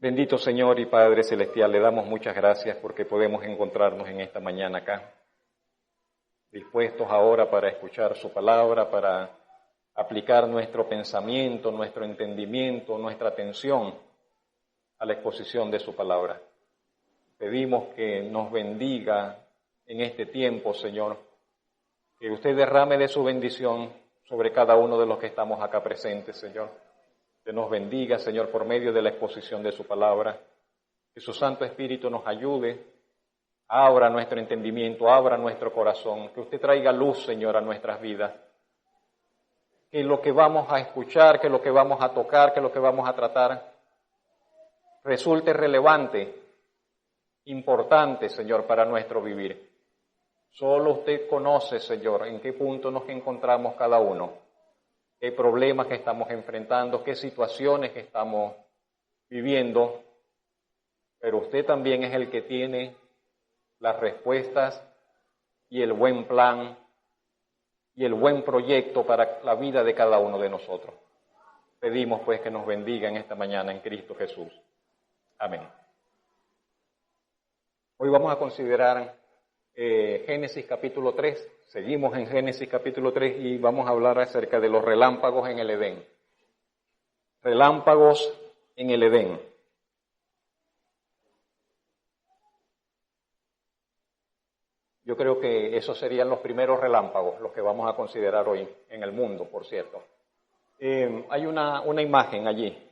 Bendito Señor y Padre Celestial, le damos muchas gracias porque podemos encontrarnos en esta mañana acá, dispuestos ahora para escuchar su palabra, para aplicar nuestro pensamiento, nuestro entendimiento, nuestra atención a la exposición de su palabra. Pedimos que nos bendiga en este tiempo, Señor, que usted derrame de su bendición sobre cada uno de los que estamos acá presentes, Señor. Que nos bendiga, Señor, por medio de la exposición de su palabra. Que su Santo Espíritu nos ayude, abra nuestro entendimiento, abra nuestro corazón. Que usted traiga luz, Señor, a nuestras vidas. Que lo que vamos a escuchar, que lo que vamos a tocar, que lo que vamos a tratar, resulte relevante, importante, Señor, para nuestro vivir. Solo usted conoce, Señor, en qué punto nos encontramos cada uno. Qué problemas que estamos enfrentando, qué situaciones que estamos viviendo, pero usted también es el que tiene las respuestas y el buen plan y el buen proyecto para la vida de cada uno de nosotros. Pedimos pues que nos bendiga en esta mañana en Cristo Jesús. Amén. Hoy vamos a considerar Génesis capítulo 3. Seguimos en Génesis capítulo 3 y vamos a hablar acerca de los relámpagos en el Edén. Relámpagos en el Edén. Yo creo que esos serían los primeros relámpagos, los que vamos a considerar hoy en el mundo, por cierto. Hay una imagen allí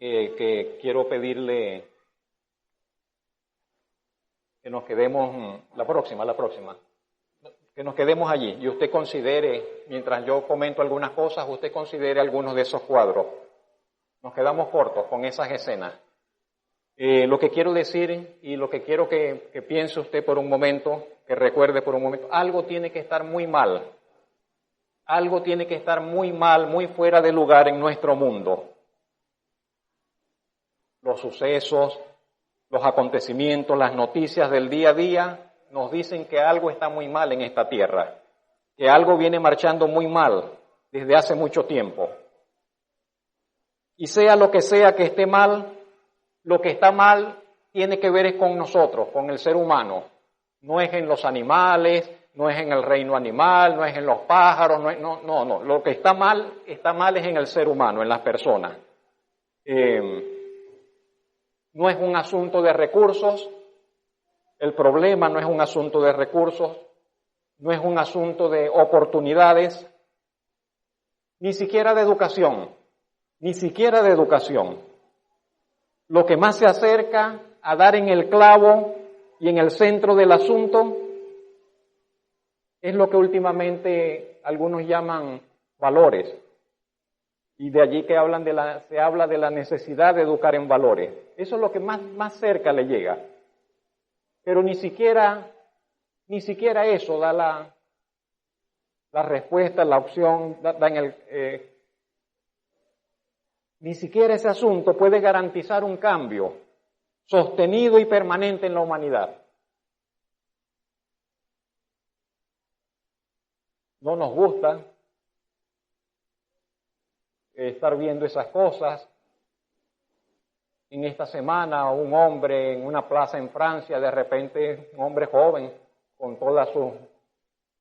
que quiero pedirle que nos quedemos, la próxima, que nos quedemos allí y usted considere, mientras yo comento algunas cosas, usted considere algunos de esos cuadros. Nos quedamos cortos con esas escenas. Lo que quiero decir y lo que quiero que piense usted por un momento, que recuerde por un momento, algo tiene que estar muy mal. Algo tiene que estar muy mal, muy fuera de lugar en nuestro mundo. Los sucesos, los acontecimientos, las noticias del día a día nos dicen que algo está muy mal en esta tierra, que algo viene marchando muy mal desde hace mucho tiempo. Y sea lo que sea que esté mal, lo que está mal tiene que ver es con nosotros, con el ser humano. No es en los animales, no es en el reino animal, no es en los pájaros, no. Lo que está mal es en el ser humano, en las personas. No es un asunto de recursos, el problema no es un asunto de recursos, no es un asunto de oportunidades, ni siquiera de educación. Lo que más se acerca a dar en el clavo y en el centro del asunto es lo que últimamente algunos llaman valores. Y de allí que se habla de la necesidad de educar en valores. Eso es lo que más cerca le llega. Pero ni siquiera eso da la respuesta, la opción, ni siquiera ese asunto puede garantizar un cambio sostenido y permanente en la humanidad. No nos gusta estar viendo esas cosas. En esta semana un hombre en una plaza en Francia, de repente un hombre joven con todas sus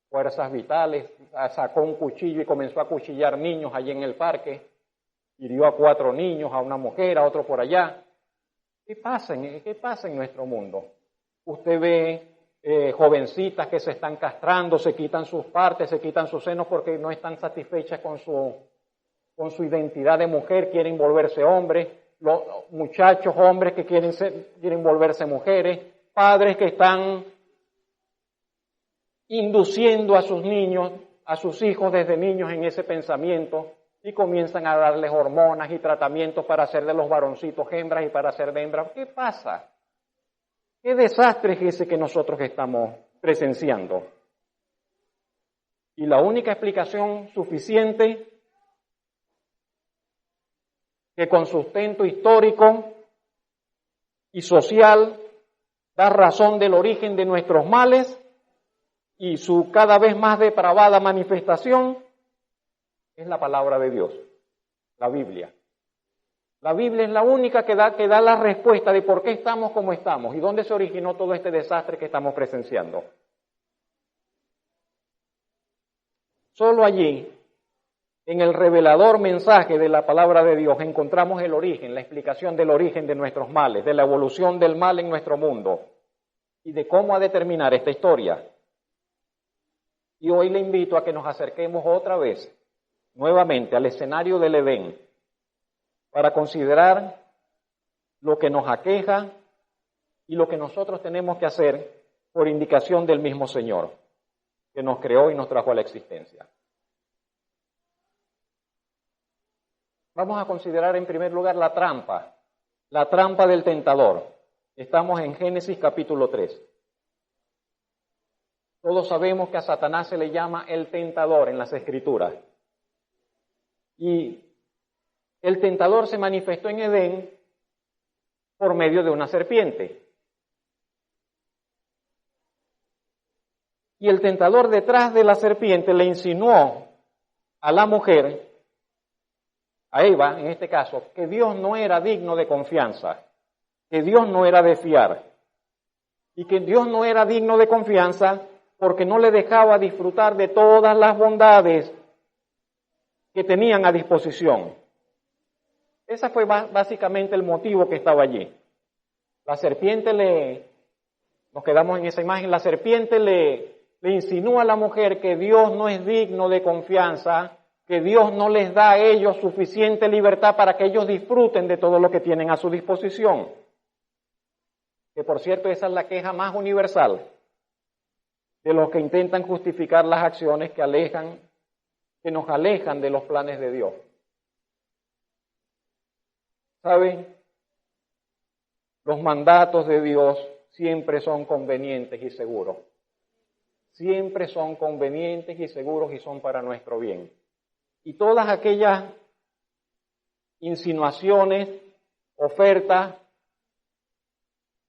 fuerzas vitales, sacó un cuchillo y comenzó a cuchillar niños allí en el parque, hirió a 4 niños, a una mujer, a otro por allá. ¿Qué pasa en nuestro mundo? Usted ve jovencitas que se están castrando, se quitan sus partes, se quitan sus senos porque no están satisfechas con su identidad de mujer, quieren volverse hombres, los muchachos, hombres que quieren volverse mujeres, padres que están induciendo a sus niños, a sus hijos desde niños en ese pensamiento y comienzan a darles hormonas y tratamientos para hacer de los varoncitos hembras y para hacer de hembras. ¿Qué pasa? ¿Qué desastre es ese que nosotros estamos presenciando? Y la única explicación suficiente que con sustento histórico y social da razón del origen de nuestros males y su cada vez más depravada manifestación es la palabra de Dios, la Biblia. La Biblia es la única que da la respuesta de por qué estamos como estamos y dónde se originó todo este desastre que estamos presenciando. Solo allí, en el revelador mensaje de la palabra de Dios, encontramos el origen, la explicación del origen de nuestros males, de la evolución del mal en nuestro mundo y de cómo ha de terminar esta historia. Y hoy le invito a que nos acerquemos otra vez, nuevamente, al escenario del Edén, para considerar lo que nos aqueja y lo que nosotros tenemos que hacer por indicación del mismo Señor, que nos creó y nos trajo a la existencia. Vamos a considerar en primer lugar la trampa del tentador. Estamos en Génesis capítulo 3. Todos sabemos que a Satanás se le llama el tentador en las Escrituras. Y el tentador se manifestó en Edén por medio de una serpiente. Y el tentador detrás de la serpiente le insinuó a la mujer, a Eva en este caso, que Dios no era digno de confianza, que Dios no era de fiar, y que Dios no era digno de confianza porque no le dejaba disfrutar de todas las bondades que tenían a disposición. Ese fue básicamente el motivo que estaba allí. La serpiente nos quedamos en esa imagen, la serpiente le insinúa a la mujer que Dios no es digno de confianza, que Dios no les da a ellos suficiente libertad para que ellos disfruten de todo lo que tienen a su disposición. Que por cierto, esa es la queja más universal de los que intentan justificar las acciones que nos alejan de los planes de Dios. ¿Saben? Los mandatos de Dios siempre son convenientes y seguros. Siempre son convenientes y seguros y son para nuestro bien. Y todas aquellas insinuaciones, ofertas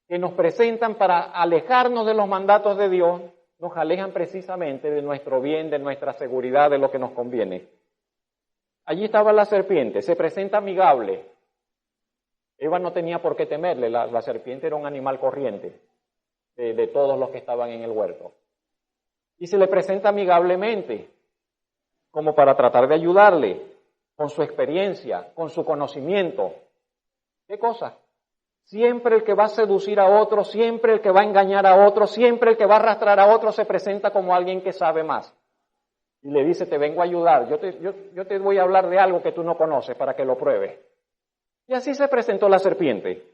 que nos presentan para alejarnos de los mandatos de Dios, nos alejan precisamente de nuestro bien, de nuestra seguridad, de lo que nos conviene. Allí estaba la serpiente, se presenta amigable. Eva no tenía por qué temerle, la serpiente era un animal corriente de todos los que estaban en el huerto. Y se le presenta amigablemente, como para tratar de ayudarle, con su experiencia, con su conocimiento. ¿Qué cosa? Siempre el que va a seducir a otro, siempre el que va a engañar a otro, siempre el que va a arrastrar a otro se presenta como alguien que sabe más. Y le dice, te vengo a ayudar, yo te voy a hablar de algo que tú no conoces para que lo pruebes. Y así se presentó la serpiente,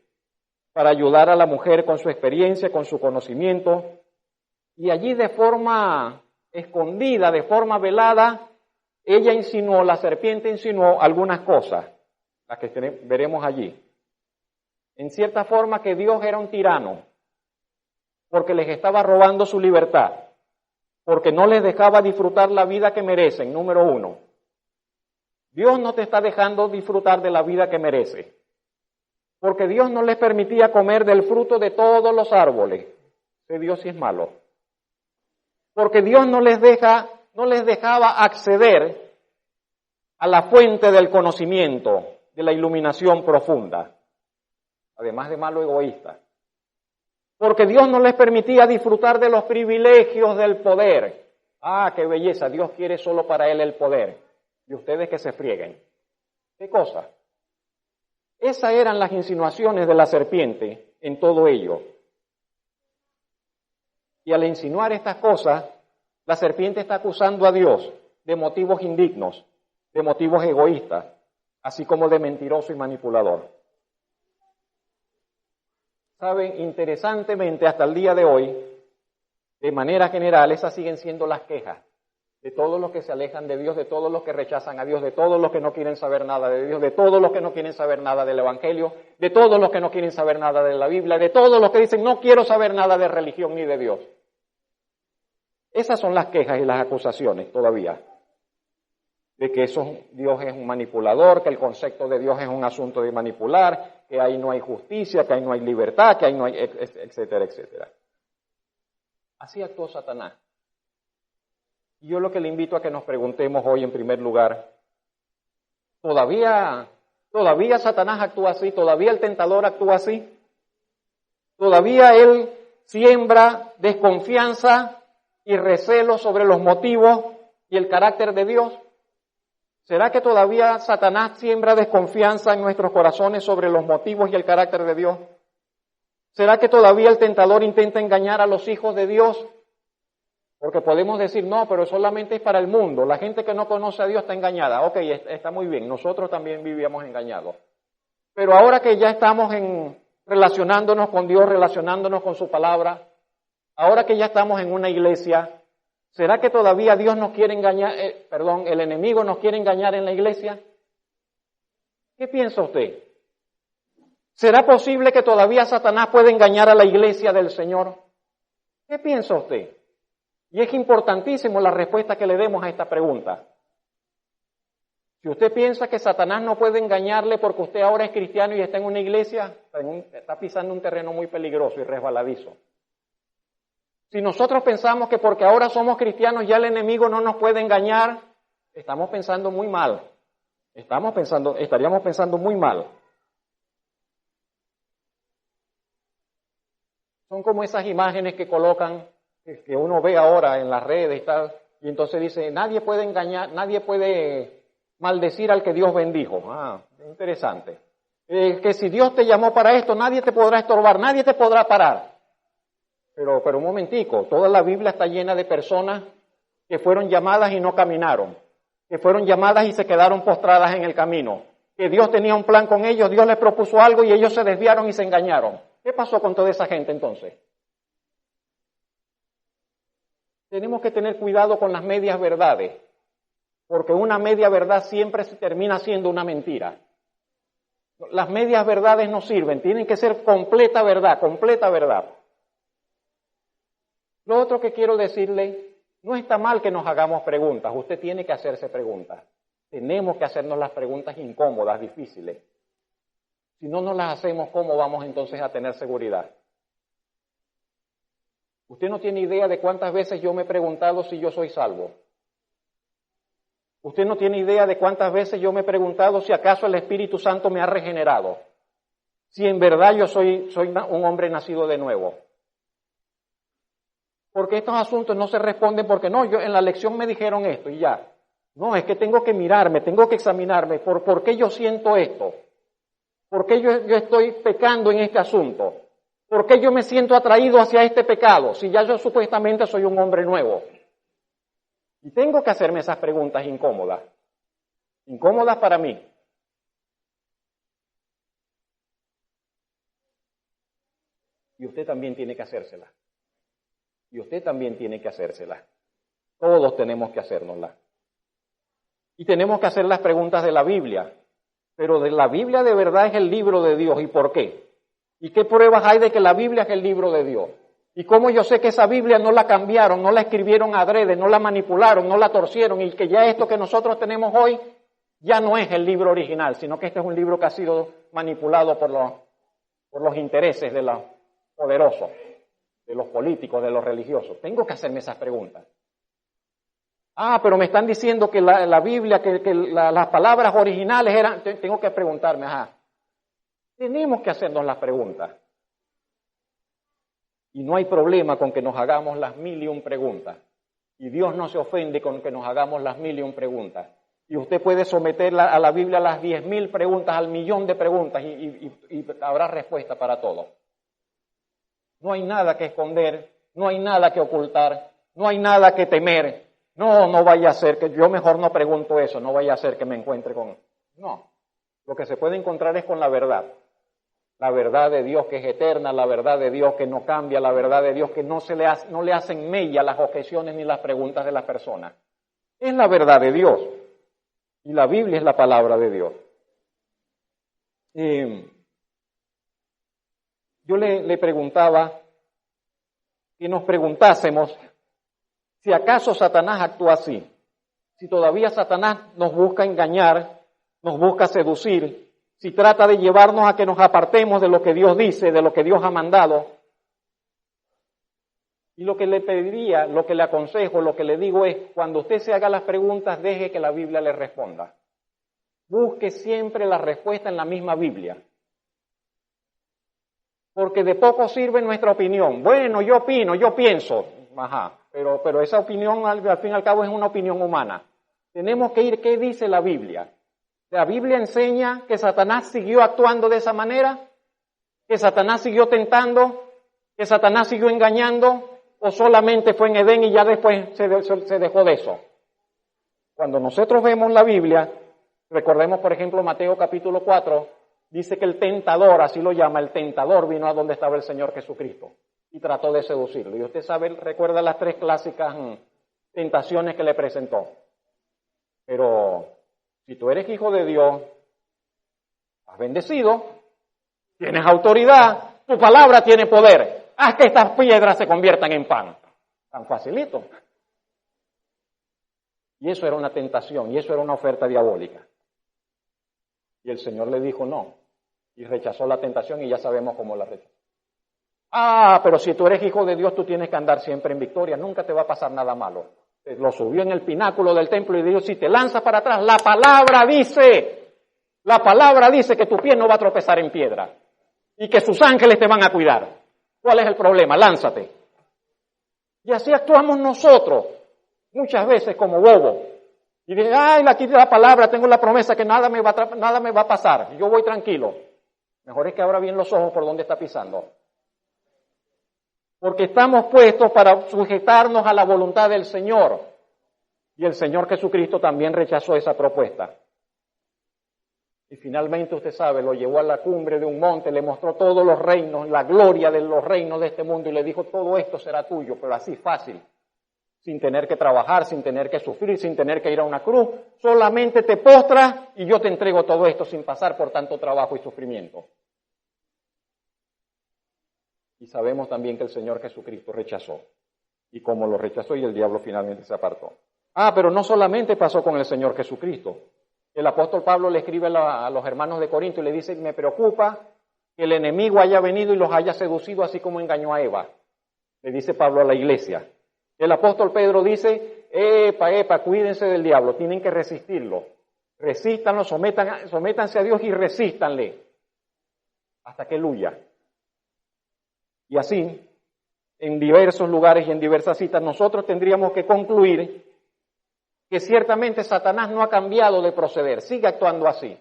para ayudar a la mujer con su experiencia, con su conocimiento. Y allí de forma escondida, de forma velada, la serpiente insinuó algunas cosas, las que veremos allí. En cierta forma que Dios era un tirano, porque les estaba robando su libertad, porque no les dejaba disfrutar la vida que merecen, número uno. Dios no te está dejando disfrutar de la vida que merece, porque Dios no les permitía comer del fruto de todos los árboles. Ese Dios sí es malo. Porque Dios no les dejaba acceder a la fuente del conocimiento, de la iluminación profunda, además de malo egoísta. Porque Dios no les permitía disfrutar de los privilegios del poder. Ah, qué belleza, Dios quiere solo para Él el poder. Y ustedes que se frieguen. ¿Qué cosa? Esas eran las insinuaciones de la serpiente en todo ello. Y al insinuar estas cosas, la serpiente está acusando a Dios de motivos indignos, de motivos egoístas, así como de mentiroso y manipulador. Saben, interesantemente, hasta el día de hoy, de manera general, esas siguen siendo las quejas de todos los que se alejan de Dios, de todos los que rechazan a Dios, de todos los que no quieren saber nada de Dios, de todos los que no quieren saber nada del Evangelio, de todos los que no quieren saber nada de la Biblia, de todos los que dicen no quiero saber nada de religión ni de Dios. Esas son las quejas y las acusaciones todavía, de que Dios es un manipulador, que el concepto de Dios es un asunto de manipular, que ahí no hay justicia, que ahí no hay libertad, que ahí no hay, etcétera, etcétera. Así actuó Satanás. Y yo lo que le invito a que nos preguntemos hoy en primer lugar, ¿todavía Todavía Satanás actúa así, todavía el tentador actúa así. Todavía él siembra desconfianza y recelo sobre los motivos y el carácter de Dios. ¿Será que todavía Satanás siembra desconfianza en nuestros corazones sobre los motivos y el carácter de Dios? ¿Será que todavía el tentador intenta engañar a los hijos de Dios? Porque podemos decir, no, pero solamente es para el mundo. La gente que no conoce a Dios está engañada. Ok, está muy bien. Nosotros también vivíamos engañados. Pero ahora que ya estamos relacionándonos con Dios, relacionándonos con su palabra, ahora que ya estamos en una iglesia, ¿será que todavía Dios nos quiere engañar, el enemigo nos quiere engañar en la iglesia? ¿Qué piensa usted? ¿Será posible que todavía Satanás pueda engañar a la iglesia del Señor? ¿Qué piensa usted? Y es importantísimo la respuesta que le demos a esta pregunta. Si usted piensa que Satanás no puede engañarle porque usted ahora es cristiano y está en una iglesia, está pisando un terreno muy peligroso y resbaladizo. Si nosotros pensamos que porque ahora somos cristianos ya el enemigo no nos puede engañar, estamos pensando muy mal. Estaríamos pensando muy mal. Son como esas imágenes que colocan, que uno ve ahora en las redes y tal, y entonces dice, nadie puede engañar, nadie puede maldecir al que Dios bendijo. Interesante. Que si Dios te llamó para esto, nadie te podrá estorbar, nadie te podrá parar. Pero un momentico, toda la Biblia está llena de personas que fueron llamadas y no caminaron, que fueron llamadas y se quedaron postradas en el camino, que Dios tenía un plan con ellos, Dios les propuso algo y ellos se desviaron y se engañaron. ¿Qué pasó con toda esa gente entonces? Tenemos que tener cuidado con las medias verdades, porque una media verdad siempre se termina siendo una mentira. Las medias verdades no sirven, tienen que ser completa verdad, completa verdad. Lo otro que quiero decirle, no está mal que nos hagamos preguntas, usted tiene que hacerse preguntas. Tenemos que hacernos las preguntas incómodas, difíciles. Si no nos las hacemos, ¿cómo vamos entonces a tener seguridad? Usted no tiene idea de cuántas veces yo me he preguntado si yo soy salvo. Usted no tiene idea de cuántas veces yo me he preguntado si acaso el Espíritu Santo me ha regenerado. Si en verdad yo soy un hombre nacido de nuevo. Porque estos asuntos no se responden porque no, yo en la lección me dijeron esto y ya. No, es que tengo que mirarme, tengo que examinarme. ¿Por qué yo siento esto? ¿Por qué yo estoy pecando en este asunto? ¿Por qué yo me siento atraído hacia este pecado? Si ya yo supuestamente soy un hombre nuevo. Y tengo que hacerme esas preguntas incómodas. Incómodas para mí. Y usted también tiene que hacérselas. Y usted también tiene que hacérselas. Todos tenemos que hacérnoslas. Y tenemos que hacer las preguntas de la Biblia. Pero de la Biblia de verdad es el libro de Dios. ¿Y por qué? ¿Y qué pruebas hay de que la Biblia es el libro de Dios? ¿Y cómo yo sé que esa Biblia no la cambiaron, no la escribieron adrede, no la manipularon, no la torcieron y que ya esto que nosotros tenemos hoy ya no es el libro original, sino que este es un libro que ha sido manipulado por los intereses de los poderosos, de los políticos, de los religiosos? Tengo que hacerme esas preguntas. Pero me están diciendo que la Biblia, que las palabras originales eran... Tengo que preguntarme, tenemos que hacernos las preguntas. Y no hay problema con que nos hagamos las 1001 preguntas. Y Dios no se ofende con que nos hagamos las 1001 preguntas. Y usted puede someter a la Biblia las 10,000 preguntas, al 1,000,000 de preguntas y habrá respuesta para todo. No hay nada que esconder, no hay nada que ocultar, no hay nada que temer. No vaya a ser que yo mejor no pregunto eso, no vaya a ser que me encuentre con... No, lo que se puede encontrar es con la verdad. La verdad de Dios que es eterna, la verdad de Dios que no cambia, la verdad de Dios que no le hacen mella las objeciones ni las preguntas de las personas. Es la verdad de Dios. Y la Biblia es la palabra de Dios. Yo le preguntaba que nos preguntásemos si acaso Satanás actúa así, si todavía Satanás nos busca engañar, nos busca seducir, si trata de llevarnos a que nos apartemos de lo que Dios dice, de lo que Dios ha mandado. Y lo que le pediría, lo que le aconsejo, lo que le digo es, cuando usted se haga las preguntas, deje que la Biblia le responda. busque siempre la respuesta en la misma Biblia. Porque de poco sirve nuestra opinión. Bueno, yo opino, yo pienso. Ajá, pero esa opinión al fin y al cabo es una opinión humana. Tenemos que ir, ¿qué dice la Biblia? ¿La Biblia enseña que Satanás siguió actuando de esa manera? ¿Que Satanás siguió tentando? ¿Que Satanás siguió engañando? ¿O solamente fue en Edén y ya después se dejó de eso? Cuando nosotros vemos la Biblia, recordemos por ejemplo Mateo capítulo 4, dice que el tentador, así lo llama, el tentador vino a donde estaba el Señor Jesucristo y trató de seducirlo. Y usted sabe, recuerda las 3 clásicas tentaciones que le presentó. Pero si tú eres hijo de Dios, has bendecido, tienes autoridad, tu palabra tiene poder, haz que estas piedras se conviertan en pan. Tan facilito. Y eso era una tentación, y eso era una oferta diabólica. Y el Señor le dijo no, y rechazó la tentación, y ya sabemos cómo la rechazó. Pero si tú eres hijo de Dios, tú tienes que andar siempre en victoria, nunca te va a pasar nada malo. Lo subió en el pináculo del templo y dijo, si te lanzas para atrás, la palabra dice que tu pie no va a tropezar en piedra, y que sus ángeles te van a cuidar. ¿Cuál es el problema? Lánzate. Y así actuamos nosotros, muchas veces como bobos. Y dije, aquí la palabra, tengo la promesa que nada me va a pasar. Yo voy tranquilo. Mejor es que abra bien los ojos por donde está pisando. Porque estamos puestos para sujetarnos a la voluntad del Señor. Y el Señor Jesucristo también rechazó esa propuesta. Y finalmente, usted sabe, lo llevó a la cumbre de un monte, le mostró todos los reinos, la gloria de los reinos de este mundo y le dijo, todo esto será tuyo, pero así fácil. Sin tener que trabajar, sin tener que sufrir, sin tener que ir a una cruz, solamente te postras y yo te entrego todo esto sin pasar por tanto trabajo y sufrimiento. Y sabemos también que el Señor Jesucristo rechazó, y como lo rechazó y el diablo finalmente se apartó. Pero no solamente pasó con el Señor Jesucristo. El apóstol Pablo le escribe a los hermanos de Corinto y le dice, me preocupa que el enemigo haya venido y los haya seducido así como engañó a Eva. Le dice Pablo a la iglesia. El apóstol Pedro dice, cuídense del diablo, tienen que resistirlo. Resístanlo, sométanse a Dios y resístanle hasta que él huya. Y así, en diversos lugares y en diversas citas, nosotros tendríamos que concluir que ciertamente Satanás no ha cambiado de proceder, sigue actuando así,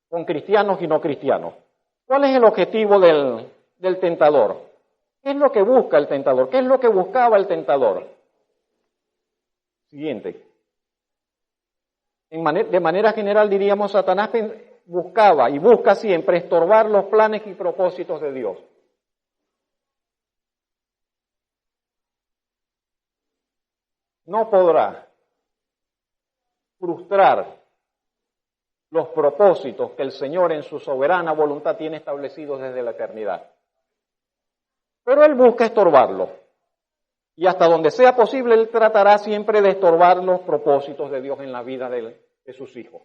con cristianos y no cristianos. ¿Cuál es el objetivo del tentador? ¿Qué es lo que busca el tentador? ¿Qué es lo que buscaba el tentador? Siguiente. De manera general diríamos, Satanás buscaba y busca siempre estorbar los planes y propósitos de Dios. No podrá frustrar los propósitos que el Señor en su soberana voluntad tiene establecidos desde la eternidad. Pero Él busca estorbarlo. Y hasta donde sea posible, Él tratará siempre de estorbar los propósitos de Dios en la vida de sus hijos.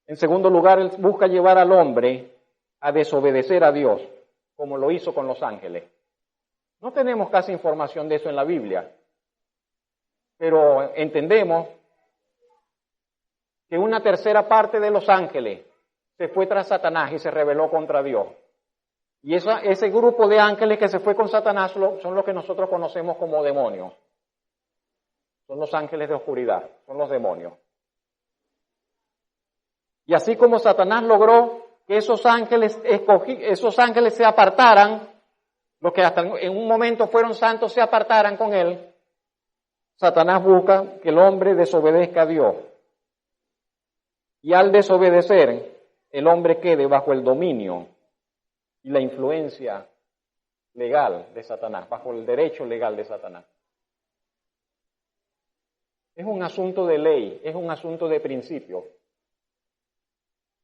En segundo lugar, Él busca llevar al hombre a desobedecer a Dios, como lo hizo con los ángeles. No tenemos casi información de eso en la Biblia, pero entendemos que una tercera parte de los ángeles se fue tras Satanás y se rebeló contra Dios. Y ese grupo de ángeles que se fue con Satanás son los que nosotros conocemos como demonios. Son los ángeles de oscuridad, son los demonios. Y así como Satanás logró que esos ángeles se apartaran, los que hasta en un momento fueron santos se apartaran con él, Satanás busca que el hombre desobedezca a Dios. Y al desobedecer, el hombre quede bajo el dominio y la influencia legal de Satanás, bajo el derecho legal de Satanás. Es un asunto de ley, es un asunto de principio.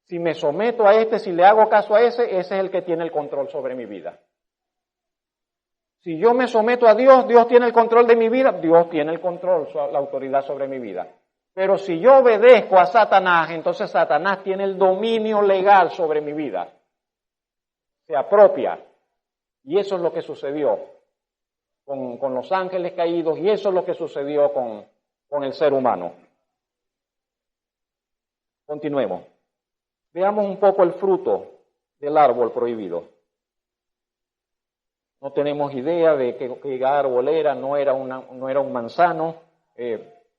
Si me someto a si le hago caso a ese es el que tiene el control sobre mi vida. Si yo me someto a Dios, Dios tiene el control de mi vida, Dios tiene el control, la autoridad sobre mi vida. Pero si yo obedezco a Satanás, entonces Satanás tiene el dominio legal sobre mi vida. Se apropia. Y eso es lo que sucedió con los ángeles caídos y eso es lo que sucedió con el ser humano. Continuemos. Veamos un poco el fruto del árbol prohibido. No tenemos idea de qué árbol era, no era un manzano,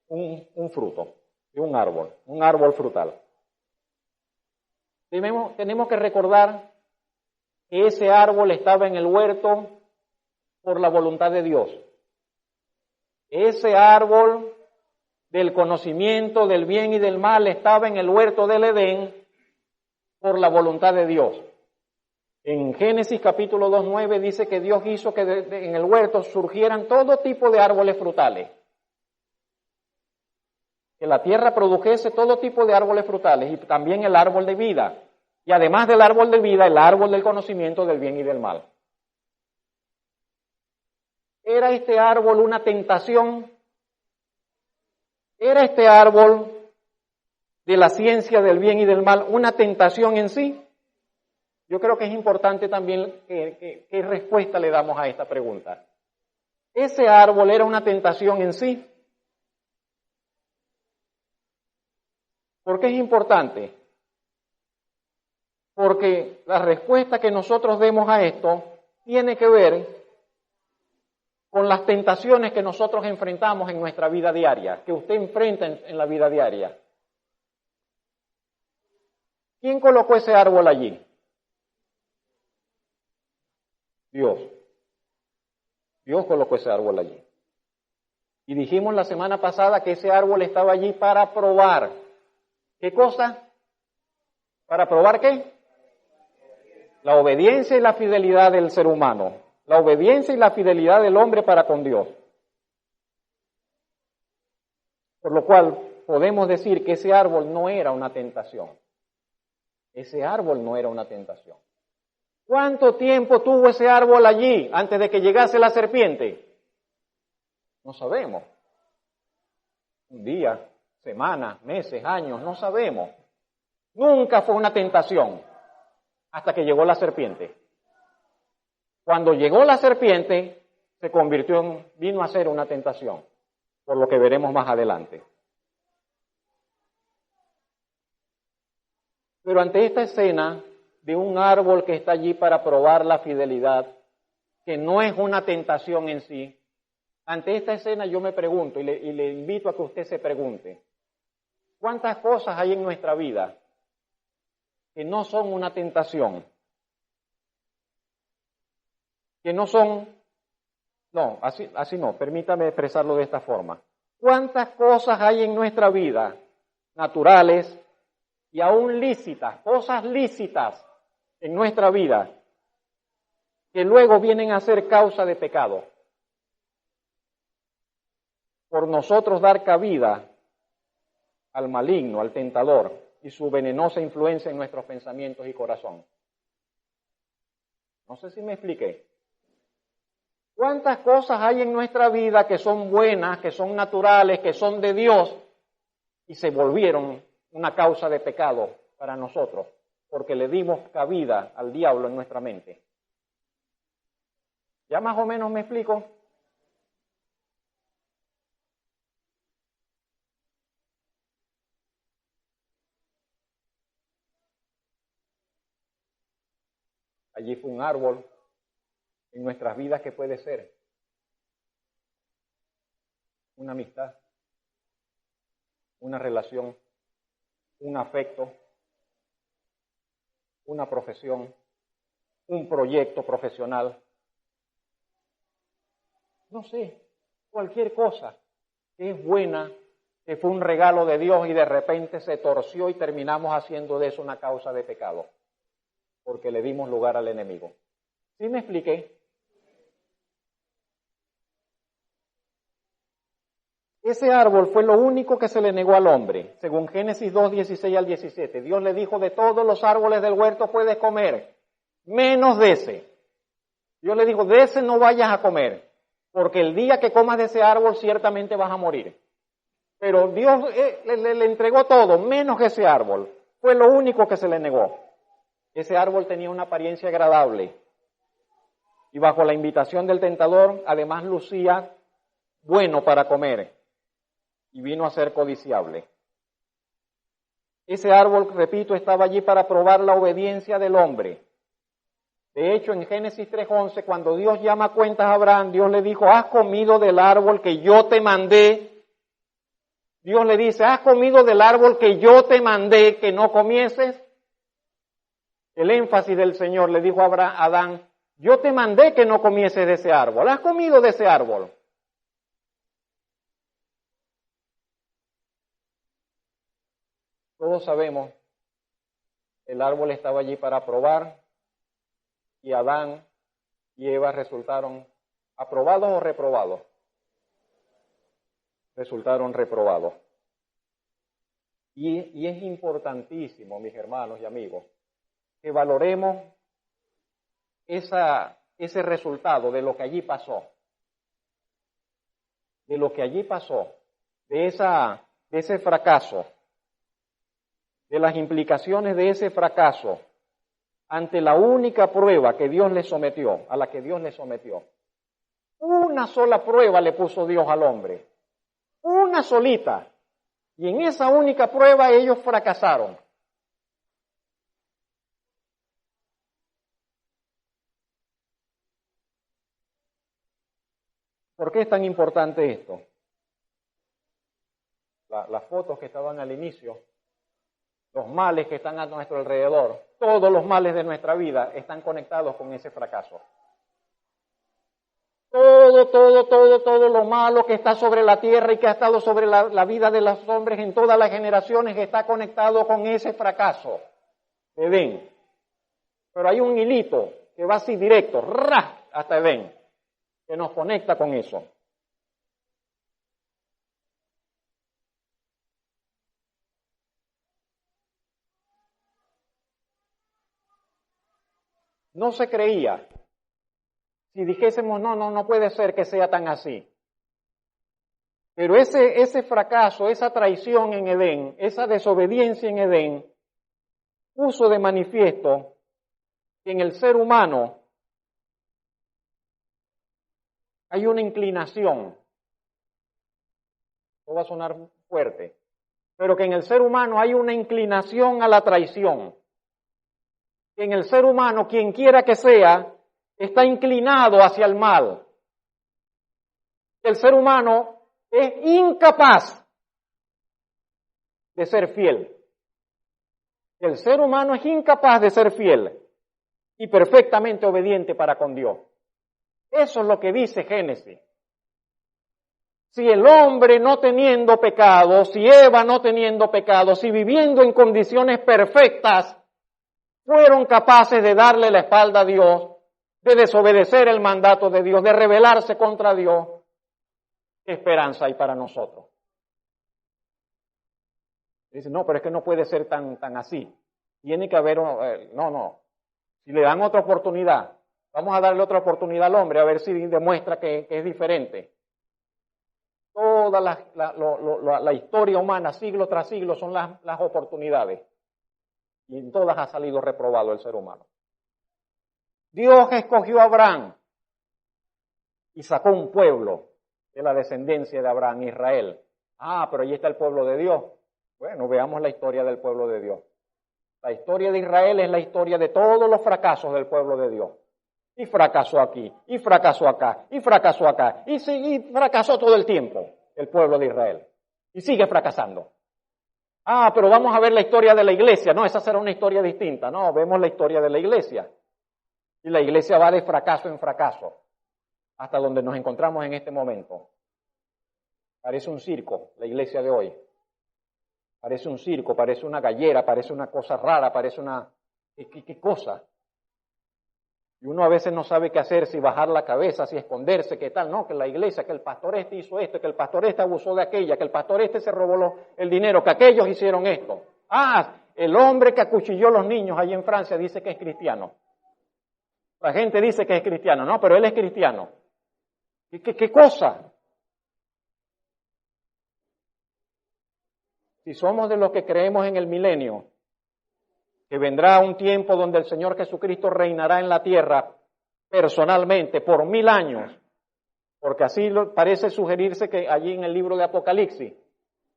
un fruto de un árbol frutal. Tenemos que recordar que ese árbol estaba en el huerto por la voluntad de Dios. Ese árbol del conocimiento del bien y del mal estaba en el huerto del Edén por la voluntad de Dios. En Génesis capítulo 2:9 dice que Dios hizo que en el huerto surgieran todo tipo de árboles frutales. Que la tierra produjese todo tipo de árboles frutales y también el árbol de vida. Y además del árbol de vida, el árbol del conocimiento del bien y del mal. ¿Era este árbol una tentación? ¿Era este árbol de la ciencia del bien y del mal una tentación en sí? Yo creo que es importante también qué respuesta le damos a esta pregunta. ¿Ese árbol era una tentación en sí? ¿Por qué es importante? Porque la respuesta que nosotros demos a esto tiene que ver con las tentaciones que nosotros enfrentamos en nuestra vida diaria, que usted enfrenta en la vida diaria. ¿Quién colocó ese árbol allí? Dios. Dios colocó ese árbol allí. Y dijimos la semana pasada que ese árbol estaba allí para probar. ¿Qué cosa? ¿Para probar qué? La obediencia y la fidelidad del ser humano. La obediencia y la fidelidad del hombre para con Dios. Por lo cual podemos decir que ese árbol no era una tentación. Ese árbol no era una tentación. ¿Cuánto tiempo tuvo ese árbol allí antes de que llegase la serpiente? No sabemos. Un día, semanas, meses, años, no sabemos. Nunca fue una tentación hasta que llegó la serpiente. Cuando llegó la serpiente, vino a ser una tentación, por lo que veremos más adelante. Pero ante esta escena de un árbol que está allí para probar la fidelidad, que no es una tentación en sí, ante esta escena yo me pregunto y le invito a que usted se pregunte, ¿cuántas cosas hay en nuestra vida que no son una tentación? Que no son, así no, permítame expresarlo de esta forma. ¿Cuántas cosas hay en nuestra vida, naturales y aún lícitas, cosas lícitas en nuestra vida, que luego vienen a ser causa de pecado? Por nosotros dar cabida al maligno, al tentador y su venenosa influencia en nuestros pensamientos y corazón. No sé si me expliqué. ¿Cuántas cosas hay en nuestra vida que son buenas, que son naturales, que son de Dios y se volvieron una causa de pecado para nosotros porque le dimos cabida al diablo en nuestra mente? ¿Ya más o menos me explico? Allí fue un árbol en nuestras vidas que puede ser una amistad, una relación, un afecto, una profesión, un proyecto profesional, no sé, cualquier cosa que es buena, que fue un regalo de Dios y de repente se torció y terminamos haciendo de eso una causa de pecado, porque le dimos lugar al enemigo. ¿Sí me expliqué? Ese árbol fue lo único que se le negó al hombre, según Génesis 2, 16 al 17. Dios le dijo, de todos los árboles del huerto puedes comer, menos de ese. Dios le dijo, de ese no vayas a comer, porque el día que comas de ese árbol ciertamente vas a morir. Pero Dios le entregó todo, menos que ese árbol. Fue lo único que se le negó. Ese árbol tenía una apariencia agradable. Y bajo la invitación del tentador, además lucía bueno para comer. Y vino a ser codiciable. Ese árbol, repito, estaba allí para probar la obediencia del hombre. De hecho, en Génesis 3:11, cuando Dios llama a cuentas a Abraham, Dios le dijo, ¿has comido del árbol que yo te mandé? Dios le dice, ¿has comido del árbol que yo te mandé que no comieses? El énfasis del Señor le dijo a Adán, yo te mandé que no comieses de ese árbol. ¿Has comido de ese árbol? Todos sabemos, el árbol estaba allí para probar y Adán y Eva resultaron aprobados o reprobados. Resultaron reprobados. Y es importantísimo, mis hermanos y amigos, que valoremos ese resultado de lo que allí pasó. De lo que allí pasó, de ese fracaso, de las implicaciones de ese fracaso ante la única prueba que Dios le sometió, a la que Dios le sometió. Una sola prueba le puso Dios al hombre, una solita, y en esa única prueba ellos fracasaron. ¿Por qué es tan importante esto? Las fotos que estaban al inicio, los males que están a nuestro alrededor, todos los males de nuestra vida están conectados con ese fracaso. Todo lo malo que está sobre la tierra y que ha estado sobre la vida de los hombres en todas las generaciones está conectado con ese fracaso de Edén. Pero hay un hilito que va así directo, hasta Edén, que nos conecta con eso. No se creía. Si dijésemos, no puede ser que sea tan así. Pero ese fracaso, esa traición en Edén, esa desobediencia en Edén, puso de manifiesto que en el ser humano hay una inclinación. Esto va a sonar fuerte, pero que en el ser humano hay una inclinación a la traición. Que en el ser humano, quien quiera que sea, está inclinado hacia el mal. El ser humano es incapaz de ser fiel. El ser humano es incapaz de ser fiel y perfectamente obediente para con Dios. Eso es lo que dice Génesis. Si el hombre no teniendo pecado, si Eva no teniendo pecado, si viviendo en condiciones perfectas, fueron capaces de darle la espalda a Dios, de desobedecer el mandato de Dios, de rebelarse contra Dios, ¿qué esperanza hay para nosotros? Dice, no, pero es que no puede ser tan así. Tiene que haber, no. Si le dan otra oportunidad, vamos a darle otra oportunidad al hombre a ver si demuestra que es diferente. Toda la historia humana, siglo tras siglo, son las oportunidades. Y en todas ha salido reprobado el ser humano. Dios escogió a Abraham y sacó un pueblo de la descendencia de Abraham, Israel. Pero ahí está el pueblo de Dios. Bueno, veamos la historia del pueblo de Dios. La historia de Israel es la historia de todos los fracasos del pueblo de Dios. Y fracasó aquí, y fracasó acá, y fracasó acá, y fracasó todo el tiempo el pueblo de Israel. Y sigue fracasando. Pero vamos a ver la historia de la iglesia. No, esa será una historia distinta. No, vemos la historia de la iglesia. Y la iglesia va de fracaso en fracaso, hasta donde nos encontramos en este momento. Parece un circo, la iglesia de hoy. Parece un circo, parece una gallera, parece una cosa rara, parece una... ¿Qué cosa? Y uno a veces no sabe qué hacer, si bajar la cabeza, si esconderse, qué tal. No, que la iglesia, que el pastor este hizo esto, que el pastor este abusó de aquella, que el pastor este se robó el dinero, que aquellos hicieron esto. El hombre que acuchilló a los niños allí en Francia dice que es cristiano. La gente dice que es cristiano, no, pero él es cristiano. ¿Qué cosa? Si somos de los que creemos en el milenio, que vendrá un tiempo donde el Señor Jesucristo reinará en la tierra personalmente por 1000 años, porque así parece sugerirse que allí en el libro de Apocalipsis,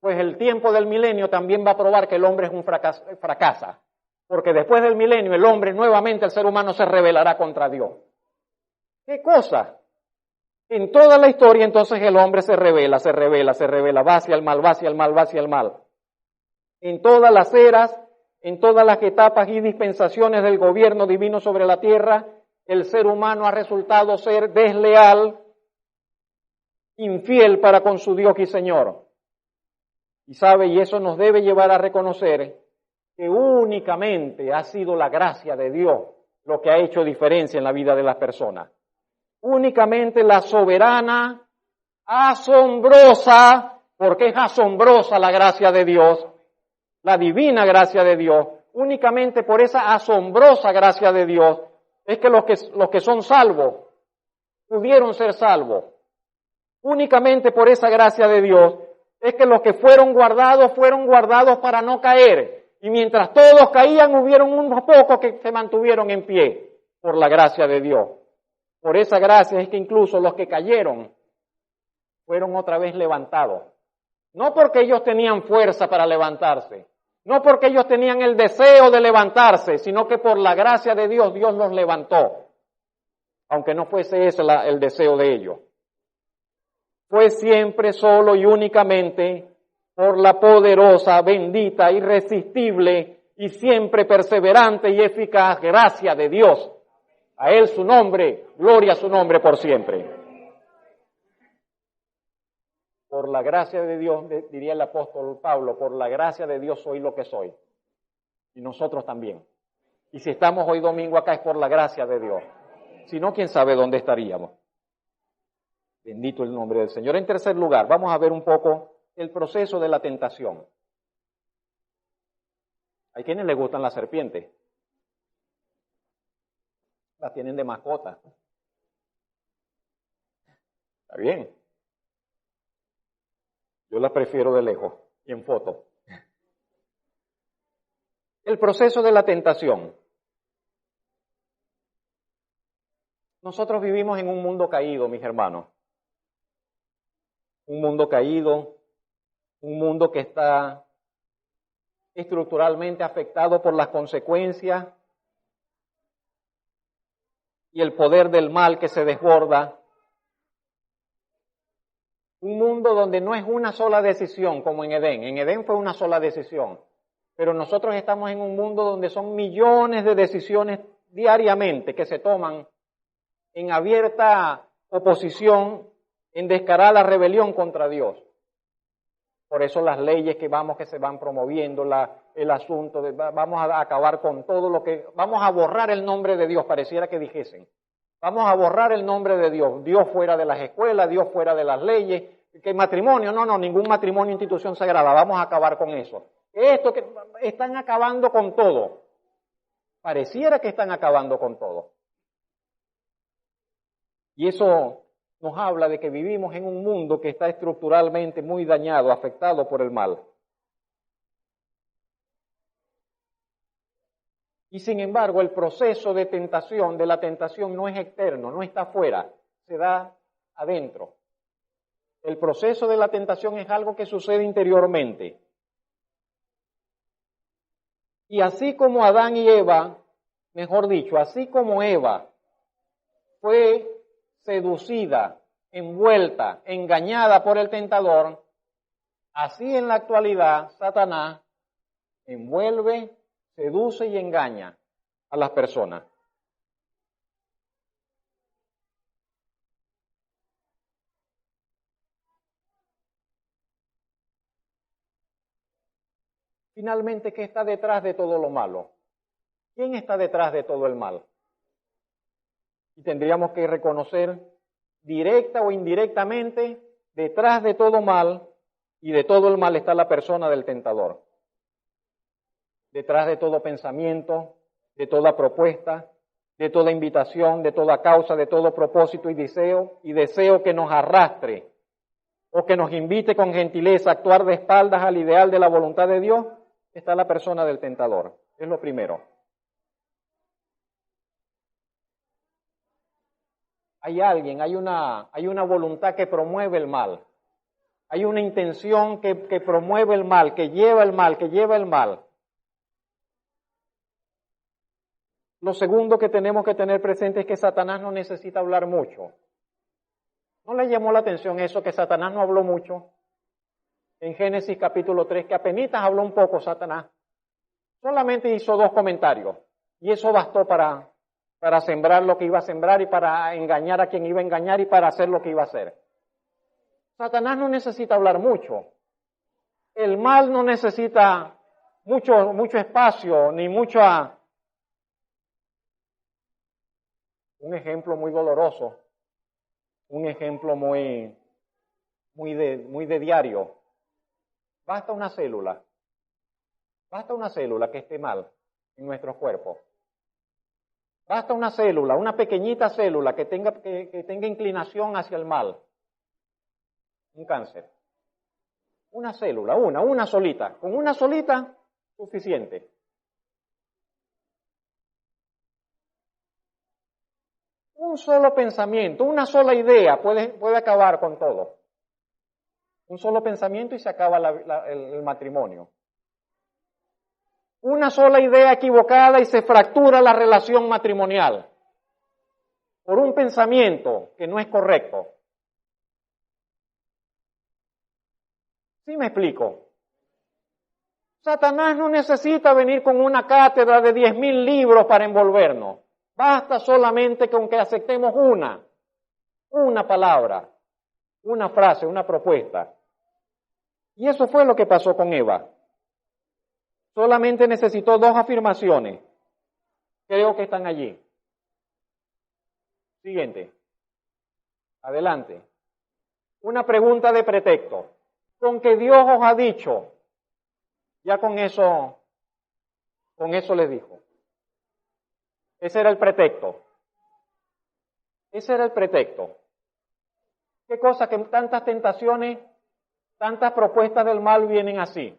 Pues el tiempo del milenio también va a probar que el hombre es un fracasa. Porque después del milenio el hombre, nuevamente el ser humano, se rebelará contra Dios. ¿Qué cosa? En toda la historia entonces el hombre se revela, va hacia el mal, va hacia el mal, va hacia el mal. En todas las eras, en todas las etapas y dispensaciones del gobierno divino sobre la tierra, el ser humano ha resultado ser desleal, infiel para con su Dios y Señor. Y sabe, y eso nos debe llevar a reconocer que únicamente ha sido la gracia de Dios lo que ha hecho diferencia en la vida de las personas. Únicamente la soberana, asombrosa, porque es asombrosa la gracia de Dios, la divina gracia de Dios, únicamente por esa asombrosa gracia de Dios es que los que son salvos pudieron ser salvos. Únicamente por esa gracia de Dios es que los que fueron guardados para no caer. Y mientras todos caían, hubieron unos pocos que se mantuvieron en pie por la gracia de Dios. Por esa gracia es que incluso los que cayeron fueron otra vez levantados. No porque ellos tenían fuerza para levantarse, no porque ellos tenían el deseo de levantarse, sino que por la gracia de Dios, Dios los levantó, aunque no fuese ese el deseo de ellos. Fue siempre, solo y únicamente por la poderosa, bendita, irresistible y siempre perseverante y eficaz gracia de Dios. A Él su nombre, gloria a su nombre por siempre. Por la gracia de Dios, diría el apóstol Pablo, por la gracia de Dios soy lo que soy. Y nosotros también. Y si estamos hoy domingo acá es por la gracia de Dios. Si no, quién sabe dónde estaríamos. Bendito el nombre del Señor. En tercer lugar, vamos a ver un poco el proceso de la tentación. Hay quienes les gustan las serpientes. Las tienen de mascota. Está bien. Yo las prefiero de lejos y en foto. El proceso de la tentación. Nosotros vivimos en un mundo caído, mis hermanos. Un mundo caído, un mundo que está estructuralmente afectado por las consecuencias y el poder del mal que se desborda. Un mundo donde no es una sola decisión como en Edén. En Edén fue una sola decisión. Pero nosotros estamos en un mundo donde son millones de decisiones diariamente que se toman en abierta oposición, en descarada rebelión contra Dios. Por eso las leyes que se van promoviendo, el asunto de vamos a acabar con todo lo que, vamos a borrar el nombre de Dios, pareciera que dijesen. Vamos a borrar el nombre de Dios, Dios fuera de las escuelas, Dios fuera de las leyes, que matrimonio, no, ningún matrimonio, institución sagrada, vamos a acabar con eso. Esto que están acabando con todo. Pareciera que están acabando con todo. Y eso nos habla de que vivimos en un mundo que está estructuralmente muy dañado, afectado por el mal. Y sin embargo, el proceso de la tentación no es externo, no está afuera, se da adentro. El proceso de la tentación es algo que sucede interiormente. Y así como Adán y Eva, mejor dicho, así como Eva fue seducida, envuelta, engañada por el tentador, así en la actualidad Satanás envuelve, seduce y engaña a las personas. Finalmente, ¿qué está detrás de todo lo malo? ¿Quién está detrás de todo el mal? Y tendríamos que reconocer directa o indirectamente, detrás de todo mal y de todo el mal está la persona del tentador. Detrás de todo pensamiento, de toda propuesta, de toda invitación, de toda causa, de todo propósito y deseo que nos arrastre o que nos invite con gentileza a actuar de espaldas al ideal de la voluntad de Dios, está la persona del tentador. Es lo primero. Hay alguien, hay una voluntad que promueve el mal. Hay una intención que promueve el mal, que lleva el mal, que lleva el mal. Lo segundo que tenemos que tener presente es que Satanás no necesita hablar mucho. ¿No le llamó la atención eso, que Satanás no habló mucho? En Génesis capítulo 3, que apenas habló un poco Satanás. Solamente hizo 2 comentarios. Y eso bastó para sembrar lo que iba a sembrar y para engañar a quien iba a engañar y para hacer lo que iba a hacer. Satanás no necesita hablar mucho. El mal no necesita mucho espacio, ni mucha... Un ejemplo muy doloroso, un ejemplo muy de diario. Basta una célula que esté mal en nuestros cuerpos. Basta una célula, una pequeñita célula que tenga inclinación hacia el mal. Un cáncer. Una célula, una solita. Con una solita, suficiente. Un solo pensamiento, una sola idea puede acabar con todo. Un solo pensamiento y se acaba el matrimonio. Una sola idea equivocada y se fractura la relación matrimonial. Por un pensamiento que no es correcto. ¿Sí me explico? Satanás no necesita venir con una cátedra de 10.000 libros para envolvernos. Basta solamente con que aceptemos una palabra, una frase, una propuesta. Y eso fue lo que pasó con Eva. Solamente necesitó 2 afirmaciones. Creo que están allí. Siguiente. Adelante. Una pregunta de pretexto. Con que Dios os ha dicho. Ya con eso les dijo. Ese era el pretexto. Ese era el pretexto. ¿Qué cosa? Que tantas tentaciones, tantas propuestas del mal vienen así.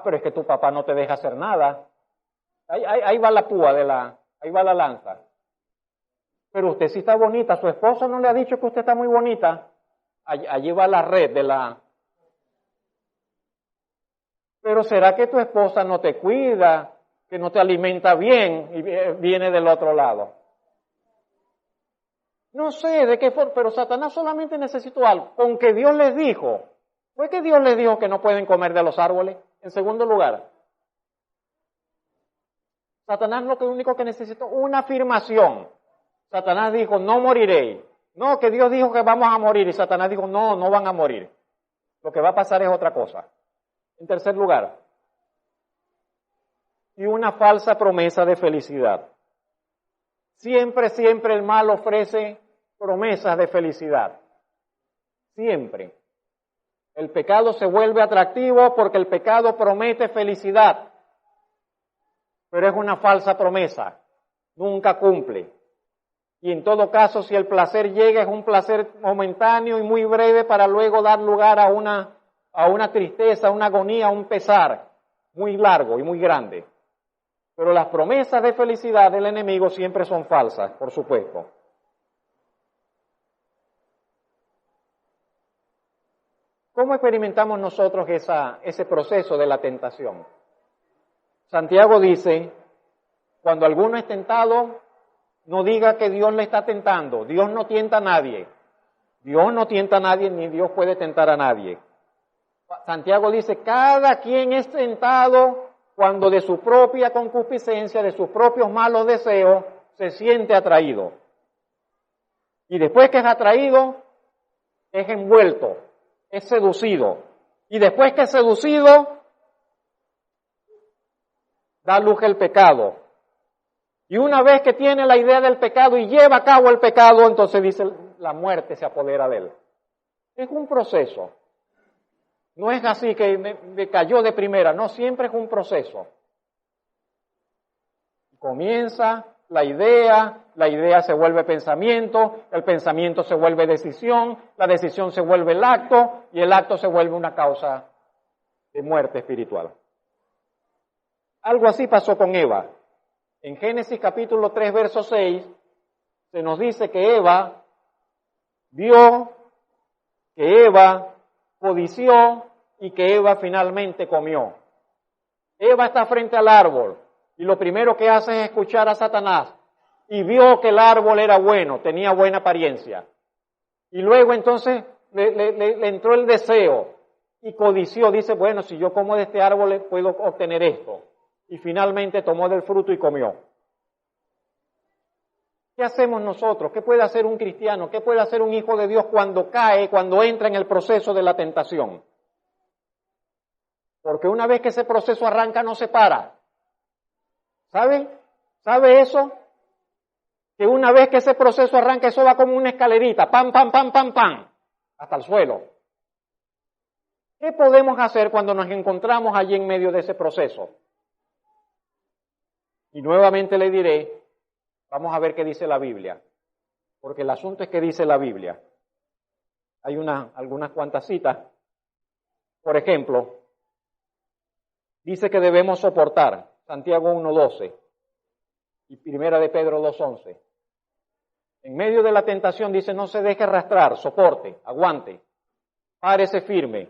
Pero es que tu papá no te deja hacer nada. Ahí va la púa ahí va la lanza. Pero usted sí está bonita, su esposo no le ha dicho que usted está muy bonita. Allí va la red Pero ¿será que tu esposa no te cuida, que no te alimenta bien y viene del otro lado? No sé de qué forma, pero Satanás solamente necesitó algo. Con que Dios les dijo. ¿Fue que Dios les dijo que no pueden comer de los árboles? En segundo lugar, Satanás lo único que necesitó, una afirmación. Satanás dijo, no moriréis. No, que Dios dijo que vamos a morir. Y Satanás dijo, no van a morir. Lo que va a pasar es otra cosa. En tercer lugar, y una falsa promesa de felicidad. Siempre el mal ofrece promesas de felicidad. Siempre. El pecado se vuelve atractivo porque el pecado promete felicidad. Pero es una falsa promesa. Nunca cumple. Y en todo caso, si el placer llega, es un placer momentáneo y muy breve para luego dar lugar a una tristeza, a una agonía, a un pesar muy largo y muy grande. Pero las promesas de felicidad del enemigo siempre son falsas, por supuesto. ¿Cómo experimentamos nosotros ese proceso de la tentación? Santiago dice, cuando alguno es tentado, no diga que Dios le está tentando. Dios no tienta a nadie. Dios no tienta a nadie, ni Dios puede tentar a nadie. Santiago dice, cada quien es tentado cuando de su propia concupiscencia, de sus propios malos deseos, se siente atraído. Y después que es atraído, es envuelto, es seducido. Y después que es seducido, da luz el pecado. Y una vez que tiene la idea del pecado y lleva a cabo el pecado, entonces dice, la muerte se apodera de él. Es un proceso. No es así que me cayó de primera, no, siempre es un proceso. Comienza la idea se vuelve pensamiento, el pensamiento se vuelve decisión, la decisión se vuelve el acto y el acto se vuelve una causa de muerte espiritual. Algo así pasó con Eva. En Génesis capítulo 3, verso 6, se nos dice que Eva vio que Eva codició y que Eva finalmente comió. Eva está frente al árbol y lo primero que hace es escuchar a Satanás y vio que el árbol era bueno, tenía buena apariencia. Y luego entonces le entró el deseo y codició, dice, bueno, si yo como de este árbol puedo obtener esto. Y finalmente tomó del fruto y comió. ¿Qué hacemos nosotros? ¿Qué puede hacer un cristiano? ¿Qué puede hacer un hijo de Dios cuando cae, cuando entra en el proceso de la tentación? Porque una vez que ese proceso arranca no se para. ¿Sabe? ¿Sabe eso? Que una vez que ese proceso arranca, eso va como una escalerita, pam, pam, pam, pam, pam, hasta el suelo. ¿Qué podemos hacer cuando nos encontramos allí en medio de ese proceso? Y nuevamente le diré, vamos a ver qué dice la Biblia, porque el asunto es que dice la Biblia. Hay algunas cuantas citas. Por ejemplo, dice que debemos soportar, Santiago 1:12 y Primera de Pedro 2:11. En medio de la tentación dice, no se deje arrastrar, soporte, aguante, párese firme.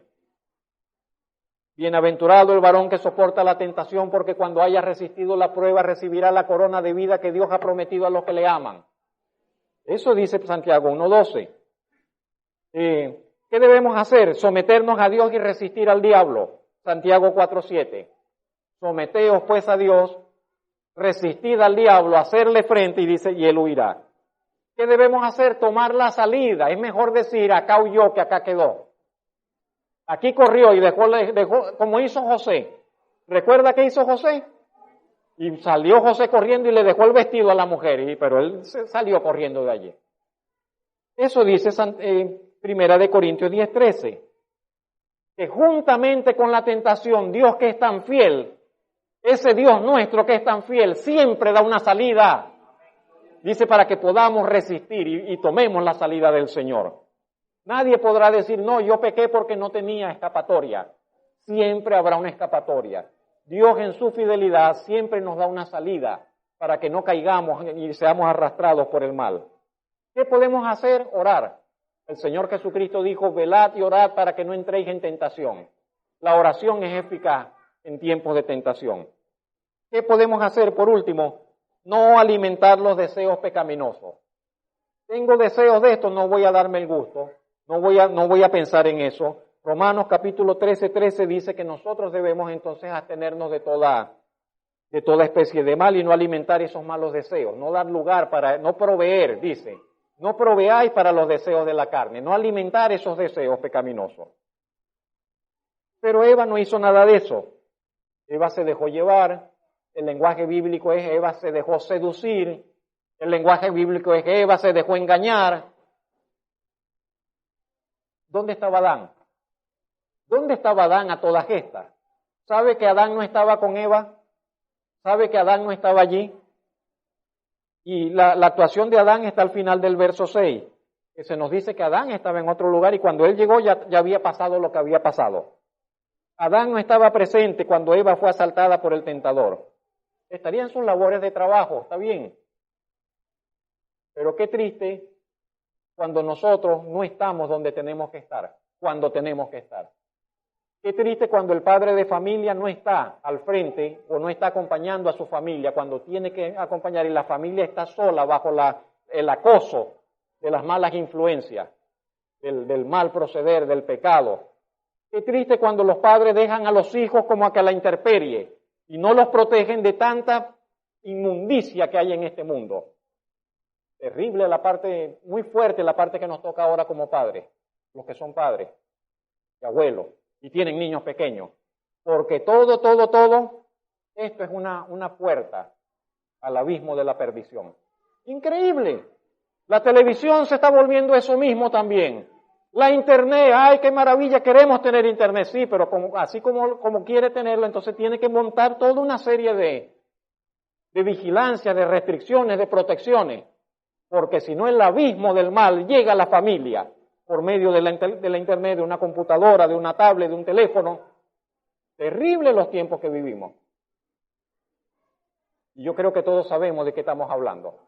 Bienaventurado el varón que soporta la tentación, porque cuando haya resistido la prueba recibirá la corona de vida que Dios ha prometido a los que le aman. Eso dice Santiago 1:12. ¿Qué debemos hacer? Someternos a Dios y resistir al diablo. Santiago 4:7. Someteos pues a Dios, resistid al diablo, hacerle frente, y dice, y él huirá. ¿Qué debemos hacer? Tomar la salida. Es mejor decir, acá huyó que acá quedó. Aquí corrió y dejó, como hizo José. ¿Recuerda qué hizo José? Y salió José corriendo y le dejó el vestido a la mujer, pero él salió corriendo de allí. Eso dice Primera de Corintios 10:13. Que juntamente con la tentación, Dios que es tan fiel, ese Dios nuestro que es tan fiel, siempre da una salida. Dice para que podamos resistir y tomemos la salida del Señor. Nadie podrá decir, no, yo pequé porque no tenía escapatoria. Siempre habrá una escapatoria. Dios en su fidelidad siempre nos da una salida para que no caigamos y seamos arrastrados por el mal. ¿Qué podemos hacer? Orar. El Señor Jesucristo dijo, velad y orad para que no entréis en tentación. La oración es eficaz en tiempos de tentación. ¿Qué podemos hacer? Por último, no alimentar los deseos pecaminosos. Tengo deseos de esto, no voy a darme el gusto, no voy a pensar en eso. Romanos capítulo 13:13 dice que nosotros debemos entonces abstenernos de toda especie de mal y no alimentar esos malos deseos, no dar lugar para, no proveer, dice, no proveáis para los deseos de la carne, no alimentar esos deseos pecaminosos. Pero Eva no hizo nada de eso. Eva se dejó llevar. El lenguaje bíblico es Eva se dejó seducir. El lenguaje bíblico es que Eva se dejó engañar. ¿Dónde estaba Adán? ¿Dónde estaba Adán a todas estas? ¿Sabe que Adán no estaba con Eva? ¿Sabe que Adán no estaba allí? Y la actuación de Adán está al final del verso 6, que se nos dice que Adán estaba en otro lugar y cuando él llegó ya había pasado lo que había pasado. Adán no estaba presente cuando Eva fue asaltada por el tentador. Estaría en sus labores de trabajo, está bien. Pero qué triste cuando nosotros no estamos donde tenemos que estar, cuando tenemos que estar. Qué triste cuando el padre de familia no está al frente o no está acompañando a su familia, cuando tiene que acompañar y la familia está sola bajo el acoso de las malas influencias, del mal proceder, del pecado. Qué triste cuando los padres dejan a los hijos como a que la intemperie y no los protegen de tanta inmundicia que hay en este mundo. Terrible la parte, muy fuerte la parte que nos toca ahora como padres, los que son padres y abuelos y tienen niños pequeños. Porque todo, esto es una puerta al abismo de la perdición. Increíble. La televisión se está volviendo eso mismo también. La internet, ¡ay, qué maravilla! Queremos tener internet, sí, pero así como quiere tenerlo, entonces tiene que montar toda una serie de vigilancia, de restricciones, de protecciones. Porque si no el abismo del mal llega a la familia por medio de la internet, de una computadora, de una tablet, de un teléfono. Terrible los tiempos que vivimos. Y yo creo que todos sabemos de qué estamos hablando.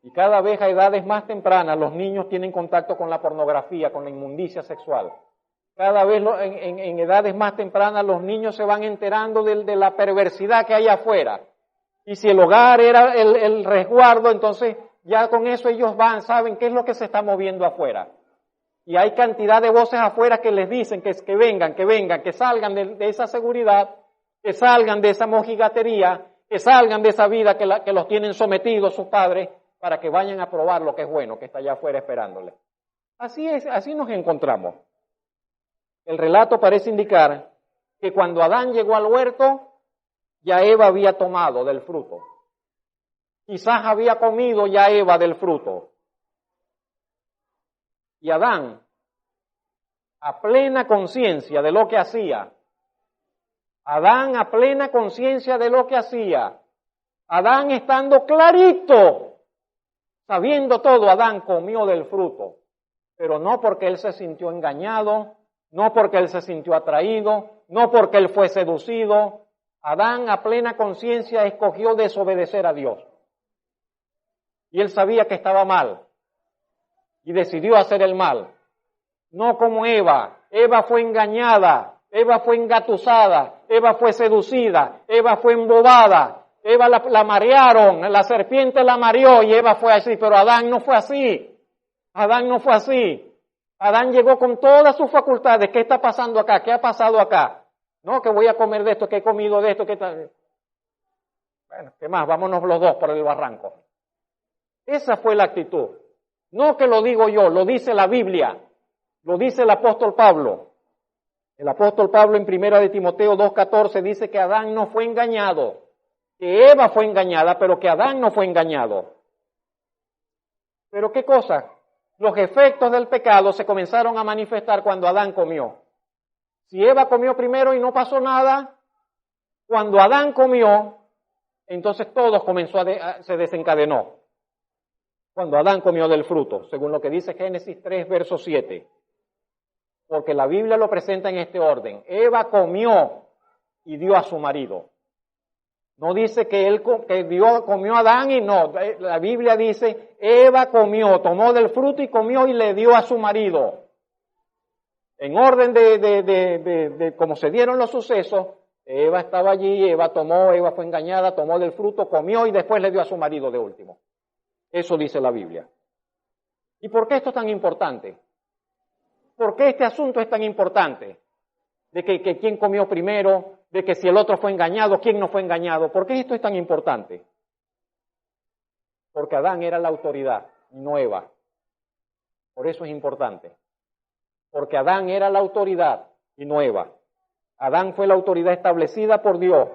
Y cada vez a edades más tempranas los niños tienen contacto con la pornografía, con la inmundicia sexual. Cada vez en edades más tempranas los niños se van enterando de la perversidad que hay afuera. Y si el hogar era el resguardo, entonces ya con eso ellos saben qué es lo que se está moviendo afuera. Y hay cantidad de voces afuera que les dicen que vengan, que salgan de esa seguridad, que salgan de esa mojigatería, que salgan de esa vida que los tienen sometidos sus padres, para que vayan a probar lo que es bueno, que está allá afuera esperándoles. Así es, así nos encontramos. El relato parece indicar que cuando Adán llegó al huerto, ya Eva había tomado del fruto. Quizás había comido ya Eva del fruto. Y Adán, a plena conciencia de lo que hacía, Adán a plena conciencia de lo que hacía, Adán estando clarito, sabiendo todo, Adán comió del fruto, pero no porque él se sintió engañado, no porque él se sintió atraído, no porque él fue seducido. Adán a plena conciencia escogió desobedecer a Dios. Y él sabía que estaba mal y decidió hacer el mal. No como Eva. Eva fue engañada, Eva fue engatusada, Eva fue seducida, Eva fue embobada, Eva la marearon, la serpiente la mareó y Eva fue así, pero Adán no fue así. Adán no fue así. Adán llegó con todas sus facultades. ¿Qué está pasando acá? ¿Qué ha pasado acá? No, que voy a comer de esto, que he comido de esto, que tal. Bueno, ¿qué más? Vámonos los dos por el barranco. Esa fue la actitud. No que lo digo yo, lo dice la Biblia. Lo dice el apóstol Pablo. El apóstol Pablo en 1 de Timoteo 2:14 dice que Adán no fue engañado, que Eva fue engañada, pero que Adán no fue engañado. ¿Pero qué cosa? Los efectos del pecado se comenzaron a manifestar cuando Adán comió. Si Eva comió primero y no pasó nada, cuando Adán comió, entonces todo se desencadenó. Cuando Adán comió del fruto, según lo que dice Génesis 3, verso 7. Porque la Biblia lo presenta en este orden. Eva comió y dio a su marido. No dice que comió a Adán y no. La Biblia dice, Eva comió, tomó del fruto y comió y le dio a su marido. En orden de cómo se dieron los sucesos, Eva estaba allí, Eva fue engañada, tomó del fruto, comió y después le dio a su marido de último. Eso dice la Biblia. ¿Y por qué esto es tan importante? ¿Por qué este asunto es tan importante? De que quién comió primero, de que si el otro fue engañado, quién no fue engañado. ¿Por qué esto es tan importante? Porque Adán era la autoridad y no Eva. Por eso es importante. Porque Adán era la autoridad y no Eva. Adán fue la autoridad establecida por Dios.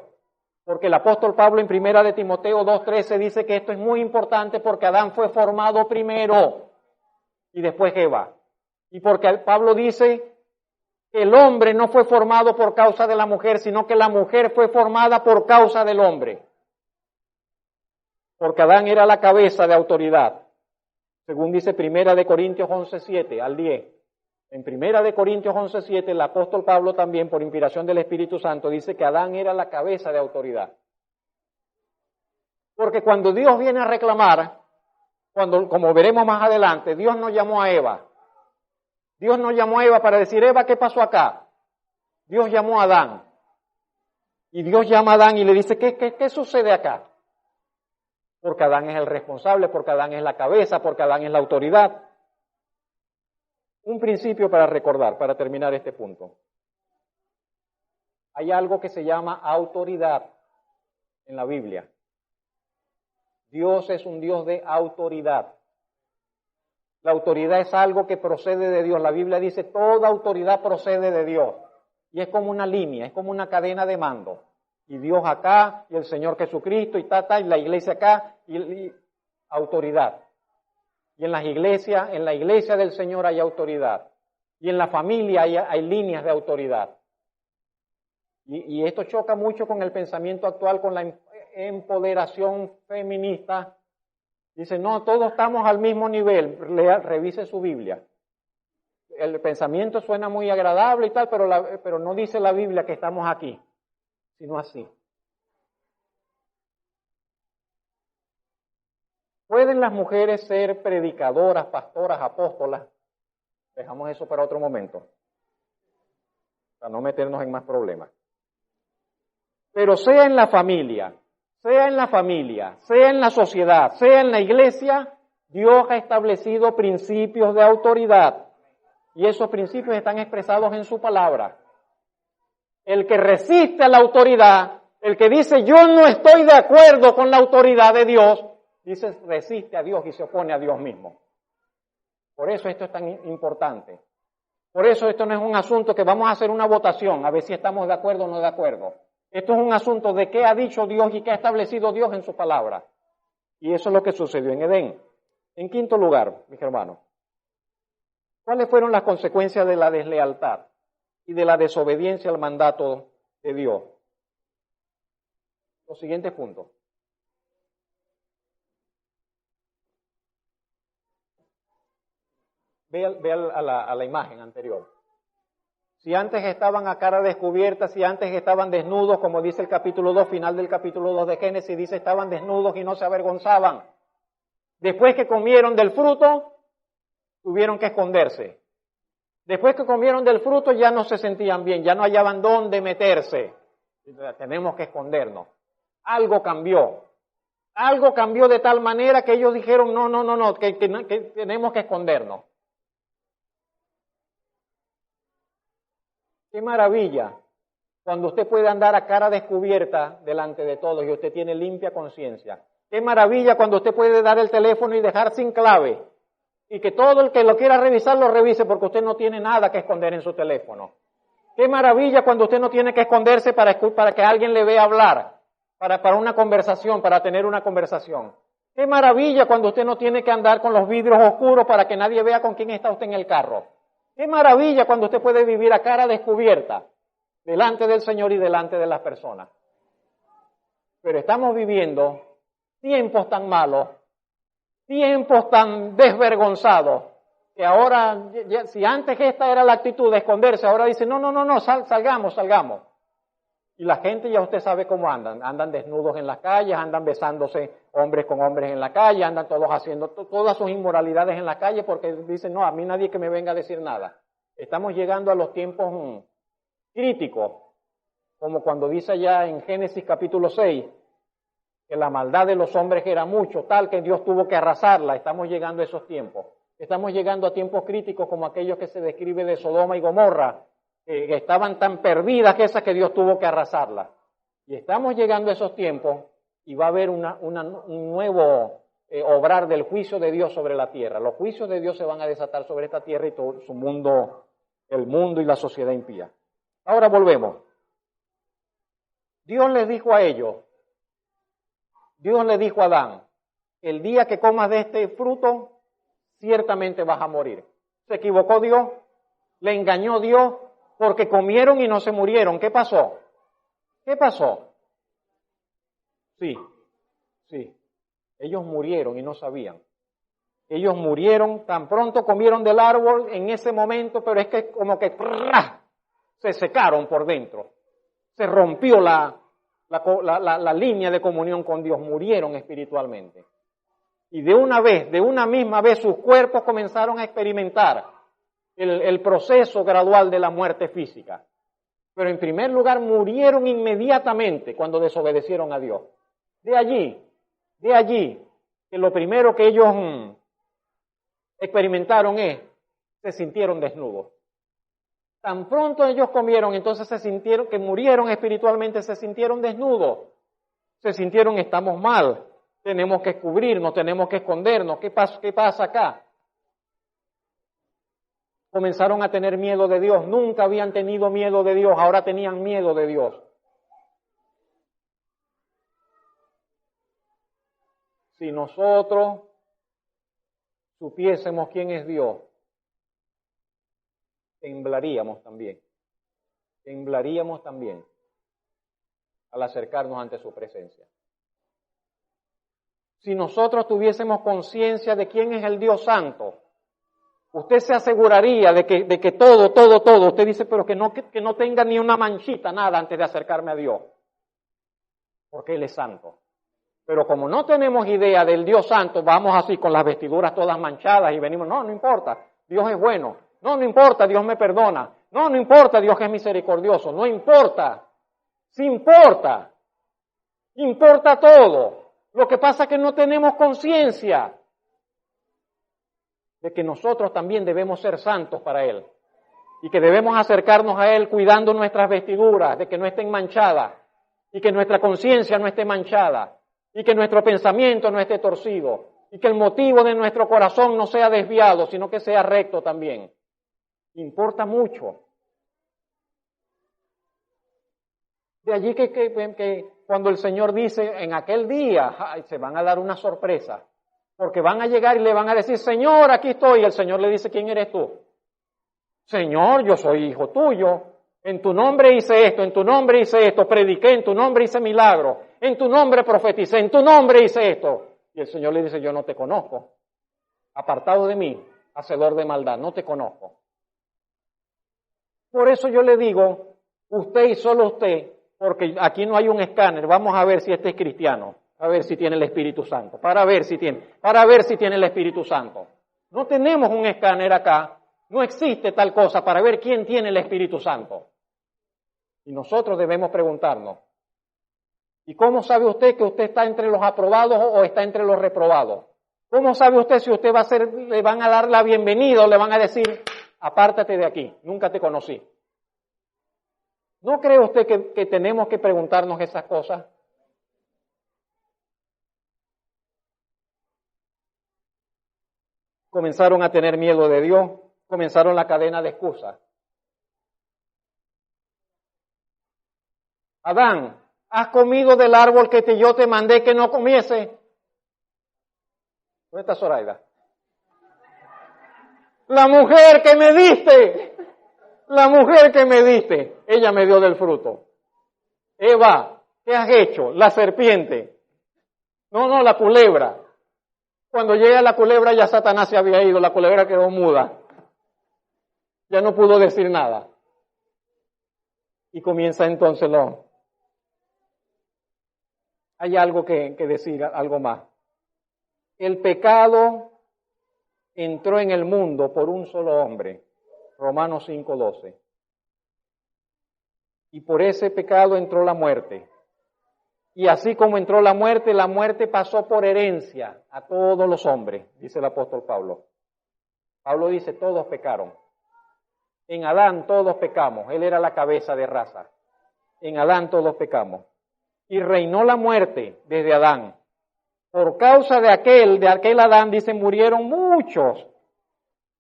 Porque el apóstol Pablo en 1 de Timoteo 2:13 dice que esto es muy importante porque Adán fue formado primero y después Eva. Y porque Pablo dice que el hombre no fue formado por causa de la mujer, sino que la mujer fue formada por causa del hombre. Porque Adán era la cabeza de autoridad. Según dice 1 de Corintios 11:7 al 10. En 1 de Corintios 11:7, el apóstol Pablo también, por inspiración del Espíritu Santo, dice que Adán era la cabeza de autoridad. Porque cuando Dios viene a reclamar, como veremos más adelante, Dios no llamó a Eva. Dios no llamó a Eva para decir, Eva, ¿qué pasó acá? Dios llamó a Adán. Y Dios llama a Adán y le dice, ¿qué sucede acá? Porque Adán es el responsable, porque Adán es la cabeza, porque Adán es la autoridad. Un principio para recordar, para terminar este punto. Hay algo que se llama autoridad en la Biblia. Dios es un Dios de autoridad. La autoridad es algo que procede de Dios. La Biblia dice, toda autoridad procede de Dios. Y es como una línea, es como una cadena de mando. Y Dios acá, y el Señor Jesucristo, y la iglesia acá, y autoridad. Y en la iglesia del Señor hay autoridad. Y en la familia hay líneas de autoridad. Y esto choca mucho con el pensamiento actual, con la empoderación feminista. Dice, no, todos estamos al mismo nivel. Revise su Biblia. El pensamiento suena muy agradable y tal, pero no dice la Biblia que estamos aquí, sino así. ¿Pueden las mujeres ser predicadoras, pastoras, apóstolas? Dejamos eso para otro momento. para no meternos en más problemas. Pero sea en la familia, sea en la sociedad, sea en la iglesia, Dios ha establecido principios de autoridad y esos principios están expresados en su palabra. El que resiste a la autoridad, el que dice yo no estoy de acuerdo con la autoridad de Dios, dice resiste a Dios y se opone a Dios mismo. Por eso esto es tan importante. Por eso esto no es un asunto que vamos a hacer una votación, a ver si estamos de acuerdo o no de acuerdo. Esto es un asunto de qué ha dicho Dios y qué ha establecido Dios en su palabra. Y eso es lo que sucedió en Edén. En quinto lugar, mis hermanos, ¿cuáles fueron las consecuencias de la deslealtad y de la desobediencia al mandato de Dios? Los siguientes puntos. Ve a la imagen anterior. Si antes estaban a cara descubierta, si antes estaban desnudos, como dice el capítulo 2, final del capítulo 2 de Génesis, dice estaban desnudos y no se avergonzaban. Después que comieron del fruto, tuvieron que esconderse. Después que comieron del fruto ya no se sentían bien, ya no hallaban dónde meterse. Tenemos que escondernos. Algo cambió. Algo cambió de tal manera que ellos dijeron, no, que tenemos que escondernos. Qué maravilla cuando usted puede andar a cara descubierta delante de todos y usted tiene limpia conciencia. Qué maravilla cuando usted puede dar el teléfono y dejar sin clave y que todo el que lo quiera revisar lo revise porque usted no tiene nada que esconder en su teléfono. Qué maravilla cuando usted no tiene que esconderse para que alguien le vea hablar, para una conversación, para tener una conversación. Qué maravilla cuando usted no tiene que andar con los vidrios oscuros para que nadie vea con quién está usted en el carro. Qué maravilla cuando usted puede vivir a cara descubierta delante del Señor y delante de las personas. Pero estamos viviendo tiempos tan malos, tiempos tan desvergonzados, que ahora, si antes esta era la actitud de esconderse, ahora dice, no, salgamos. Y la gente ya usted sabe cómo andan desnudos en las calles, andan besándose hombres con hombres en la calle, andan todos haciendo todas sus inmoralidades en la calle porque dicen, no, a mí nadie que me venga a decir nada. Estamos llegando a los tiempos críticos, como cuando dice allá en Génesis capítulo 6, que la maldad de los hombres era mucho, tal que Dios tuvo que arrasarla. Estamos llegando a esos tiempos. Estamos llegando a tiempos críticos como aquellos que se describe de Sodoma y Gomorra, que estaban tan perdidas que esas que Dios tuvo que arrasarlas. Y estamos llegando a esos tiempos y va a haber un nuevo obrar del juicio de Dios sobre la tierra. Los juicios de Dios se van a desatar sobre esta tierra y todo su mundo, el mundo y la sociedad impía. Ahora volvemos. Dios les dijo a ellos, Dios le dijo a Adán, el día que comas de este fruto, ciertamente vas a morir. ¿Se equivocó Dios? ¿Le engañó Dios? Porque comieron y no se murieron. ¿Qué pasó? Sí. Ellos murieron y no sabían. Ellos murieron, tan pronto comieron del árbol en ese momento, pero es que como que se secaron por dentro. Se rompió la línea de comunión con Dios, murieron espiritualmente. Y de una misma vez, sus cuerpos comenzaron a experimentar el proceso gradual de la muerte física. Pero en primer lugar murieron inmediatamente cuando desobedecieron a Dios. De allí, que lo primero que ellos experimentaron se sintieron desnudos. Tan pronto ellos comieron, entonces se sintieron que murieron espiritualmente, se sintieron desnudos. Se sintieron, estamos mal, tenemos que cubrirnos, tenemos que escondernos. ¿Qué pasa acá? Comenzaron a tener miedo de Dios. Nunca habían tenido miedo de Dios, ahora tenían miedo de Dios. Si nosotros supiésemos quién es Dios, temblaríamos también al acercarnos ante su presencia. Si nosotros tuviésemos conciencia de quién es el Dios Santo, usted se aseguraría de que todo, usted dice, pero que no tenga ni una manchita, nada, antes de acercarme a Dios, porque Él es santo. Pero como no tenemos idea del Dios Santo, vamos así con las vestiduras todas manchadas y venimos, no importa, Dios es bueno, no importa, Dios me perdona, No, no importa, Dios que es misericordioso, no importa. Sí importa. Importa todo. Lo que pasa es que no tenemos conciencia de que nosotros también debemos ser santos para Él y que debemos acercarnos a Él cuidando nuestras vestiduras, de que no estén manchadas y que nuestra conciencia no esté manchada y que nuestro pensamiento no esté torcido y que el motivo de nuestro corazón no sea desviado, sino que sea recto también. Importa mucho. De allí que cuando el Señor dice en aquel día, ay, se van a dar una sorpresa, porque van a llegar y le van a decir, Señor, aquí estoy, y el Señor le dice, ¿quién eres tú? Señor, yo soy hijo tuyo, en tu nombre hice esto, en tu nombre hice esto, prediqué, en tu nombre hice milagro, en tu nombre profeticé, en tu nombre hice esto. Y el Señor le dice, yo no te conozco, apartado de mí, hacedor de maldad, no te conozco. Por eso yo le digo, usted y solo usted, porque aquí no hay un escáner, vamos a ver si este es cristiano, a ver si tiene el Espíritu Santo, para ver si tiene el Espíritu Santo. No tenemos un escáner acá, no existe tal cosa para ver quién tiene el Espíritu Santo. Y nosotros debemos preguntarnos, ¿y cómo sabe usted que usted está entre los aprobados o está entre los reprobados? ¿Cómo sabe usted si usted le van a dar la bienvenida o le van a decir, apártate de aquí, nunca te conocí? ¿No cree usted que tenemos que preguntarnos esas cosas? Comenzaron a tener miedo de Dios, comenzaron la cadena de excusas. Adán, ¿has comido del árbol que yo te mandé que no comiese? ¿Dónde está Zoraida? La mujer que me diste, ella me dio del fruto. Eva, ¿qué has hecho? La serpiente. No, la culebra. Cuando llega la culebra ya Satanás se había ido, la culebra quedó muda. Ya no pudo decir nada. Y comienza entonces Hay algo que decir, algo más. El pecado entró en el mundo por un solo hombre, Romanos 5:12. Y por ese pecado entró la muerte. Y así como entró la muerte pasó por herencia a todos los hombres, dice el apóstol Pablo. Pablo dice, todos pecaron. En Adán todos pecamos, él era la cabeza de raza. En Adán todos pecamos. Y reinó la muerte desde Adán. Por causa de aquel Adán, dice, murieron muchos.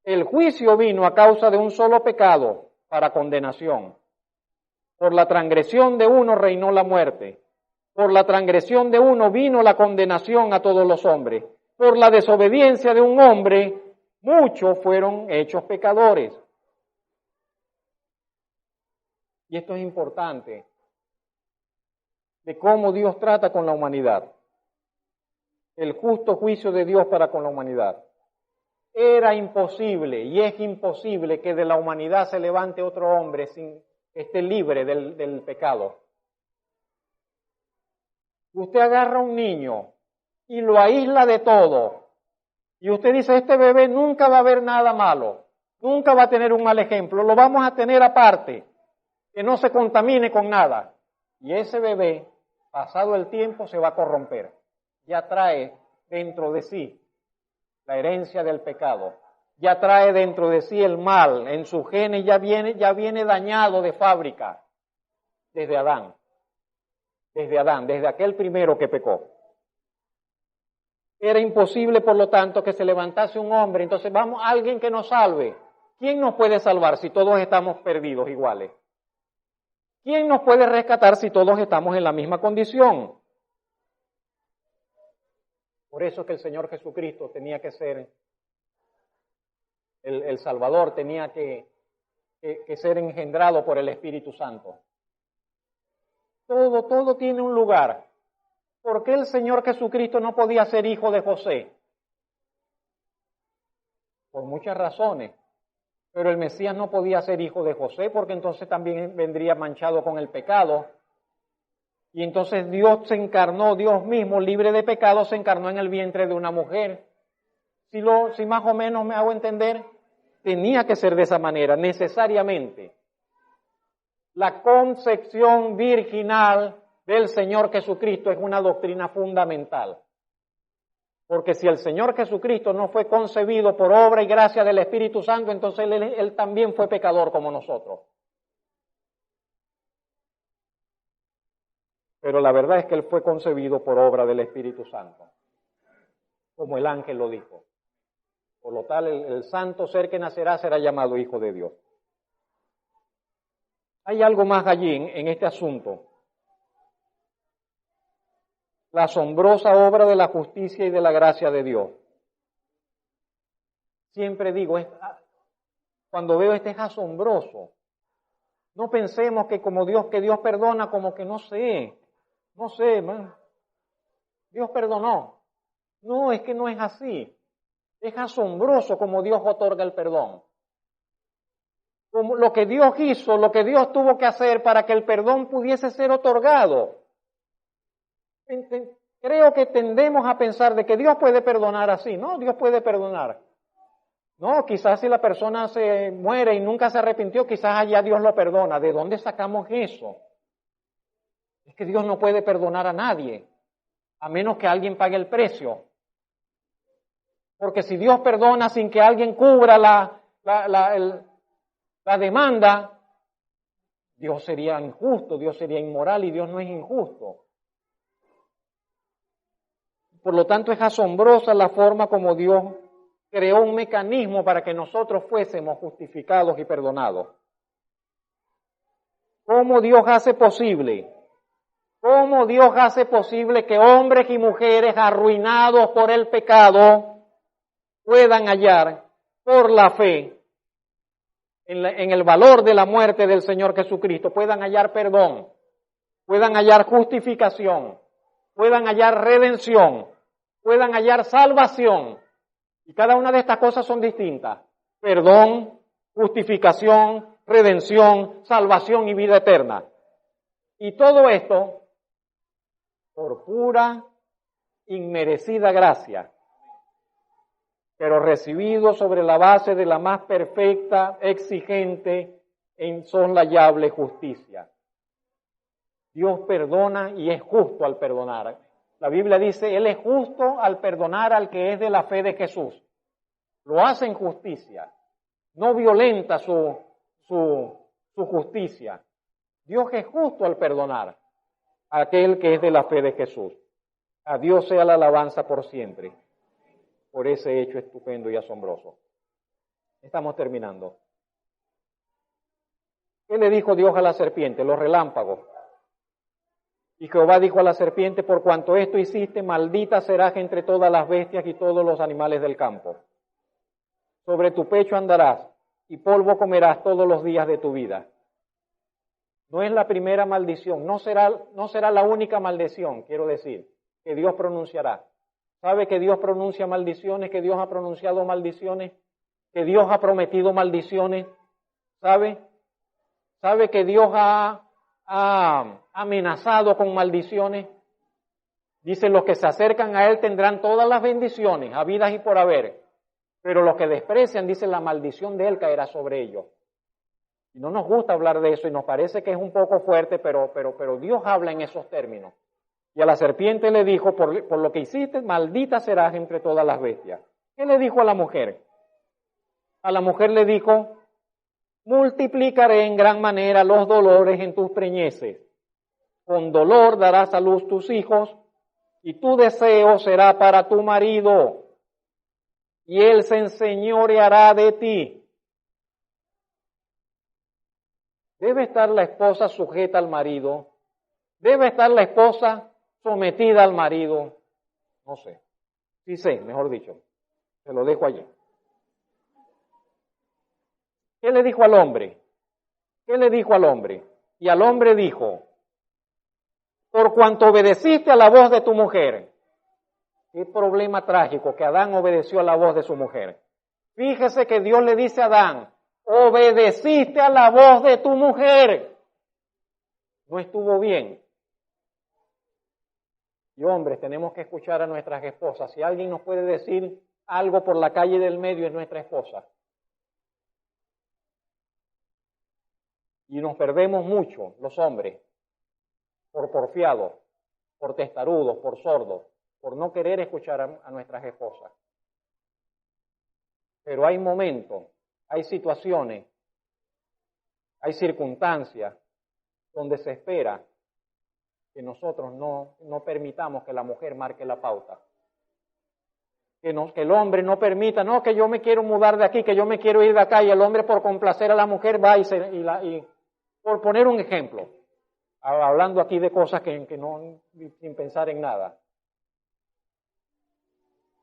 El juicio vino a causa de un solo pecado, para condenación. Por la transgresión de uno reinó la muerte. Por la transgresión de uno vino la condenación a todos los hombres. Por la desobediencia de un hombre, muchos fueron hechos pecadores. Y esto es importante, de cómo Dios trata con la humanidad. El justo juicio de Dios para con la humanidad. Era imposible y es imposible que de la humanidad se levante otro hombre sin que esté libre del pecado. Usted agarra a un niño y lo aísla de todo. Y usted dice, este bebé nunca va a ver nada malo, nunca va a tener un mal ejemplo, lo vamos a tener aparte, que no se contamine con nada. Y ese bebé, pasado el tiempo, se va a corromper. Ya trae dentro de sí la herencia del pecado. Ya trae dentro de sí el mal. En sus genes ya viene dañado de fábrica. Desde Adán, desde aquel primero que pecó. Era imposible, por lo tanto, que se levantase un hombre. Entonces vamos, alguien que nos salve. ¿Quién nos puede salvar si todos estamos perdidos iguales? ¿Quién nos puede rescatar si todos estamos en la misma condición? Por eso que el Señor Jesucristo tenía que ser el Salvador, tenía que ser engendrado por el Espíritu Santo. Todo tiene un lugar. ¿Por qué el Señor Jesucristo no podía ser hijo de José? Por muchas razones. Pero el Mesías no podía ser hijo de José porque entonces también vendría manchado con el pecado. Y entonces Dios se encarnó, Dios mismo, libre de pecado, se encarnó en el vientre de una mujer. Si más o menos me hago entender, tenía que ser de esa manera, necesariamente. La concepción virginal del Señor Jesucristo es una doctrina fundamental. Porque si el Señor Jesucristo no fue concebido por obra y gracia del Espíritu Santo, entonces Él también fue pecador como nosotros. Pero la verdad es que Él fue concebido por obra del Espíritu Santo, como el ángel lo dijo. Por lo tal, el santo ser que nacerá será llamado Hijo de Dios. Hay algo más allí en este asunto. La asombrosa obra de la justicia y de la gracia de Dios. Siempre digo, cuando veo es asombroso. No pensemos que que Dios perdona, como que no sé, man. Dios perdonó. No, es que no es así. Es asombroso como Dios otorga el perdón. Como lo que Dios hizo, lo que Dios tuvo que hacer para que el perdón pudiese ser otorgado. Creo que tendemos a pensar de que Dios puede perdonar así. No, Dios puede perdonar. No, quizás si la persona se muere y nunca se arrepintió, quizás allá Dios lo perdona. ¿De dónde sacamos eso? Es que Dios no puede perdonar a nadie, a menos que alguien pague el precio. Porque si Dios perdona sin que alguien cubra la demanda, Dios sería injusto, Dios sería inmoral y Dios no es injusto. Por lo tanto, es asombrosa la forma como Dios creó un mecanismo para que nosotros fuésemos justificados y perdonados. ¿Cómo Dios hace posible? ¿Cómo Dios hace posible que hombres y mujeres arruinados por el pecado puedan hallar por la fe en el valor de la muerte del Señor Jesucristo, puedan hallar perdón, puedan hallar justificación, puedan hallar redención, puedan hallar salvación? Y cada una de estas cosas son distintas. Perdón, justificación, redención, salvación y vida eterna. Y todo esto por pura, inmerecida gracia, pero recibido sobre la base de la más perfecta, exigente e insoslayable justicia. Dios perdona y es justo al perdonar. La Biblia dice, Él es justo al perdonar al que es de la fe de Jesús. Lo hace en justicia, no violenta su justicia. Dios es justo al perdonar a aquel que es de la fe de Jesús. A Dios sea la alabanza por siempre, por ese hecho estupendo y asombroso. Estamos terminando. ¿Qué le dijo Dios a la serpiente? Los relámpagos. Y Jehová dijo a la serpiente, por cuanto esto hiciste, maldita serás entre todas las bestias y todos los animales del campo. Sobre tu pecho andarás, y polvo comerás todos los días de tu vida. No es la primera maldición, no será la única maldición, quiero decir, que Dios pronunciará. ¿Sabe que Dios pronuncia maldiciones, que Dios ha pronunciado maldiciones, que Dios ha prometido maldiciones? ¿Sabe? ¿Sabe que Dios ha amenazado con maldiciones? Dice, los que se acercan a Él tendrán todas las bendiciones, habidas y por haber. Pero los que desprecian, dice, la maldición de Él caerá sobre ellos. Y no nos gusta hablar de eso y nos parece que es un poco fuerte, pero Dios habla en esos términos. Y a la serpiente le dijo, por lo que hiciste, maldita serás entre todas las bestias. ¿Qué le dijo a la mujer? A la mujer le dijo, multiplicaré en gran manera los dolores en tus preñeces. Con dolor darás a luz tus hijos, y tu deseo será para tu marido, y él se enseñoreará de ti. ¿Debe estar la esposa sujeta al marido? ¿Debe estar la esposa sometida al marido? No sé. Sí sé, mejor dicho. Se lo dejo allí. ¿Qué le dijo al hombre? ¿Qué le dijo al hombre? Y al hombre dijo, por cuanto obedeciste a la voz de tu mujer. Qué problema trágico que Adán obedeció a la voz de su mujer. Fíjese que Dios le dice a Adán, obedeciste a la voz de tu mujer. No estuvo bien. Y hombres, tenemos que escuchar a nuestras esposas. Si alguien nos puede decir algo por la calle del medio, es nuestra esposa. Y nos perdemos mucho, los hombres, por porfiados, por testarudos, por sordos, por no querer escuchar a nuestras esposas. Pero hay momentos, hay situaciones, hay circunstancias donde se espera que nosotros no permitamos que la mujer marque la pauta. Que el hombre no permita, no, que yo me quiero mudar de aquí, que yo me quiero ir de acá, y el hombre por complacer a la mujer va y por poner un ejemplo, hablando aquí de cosas que no, sin pensar en nada.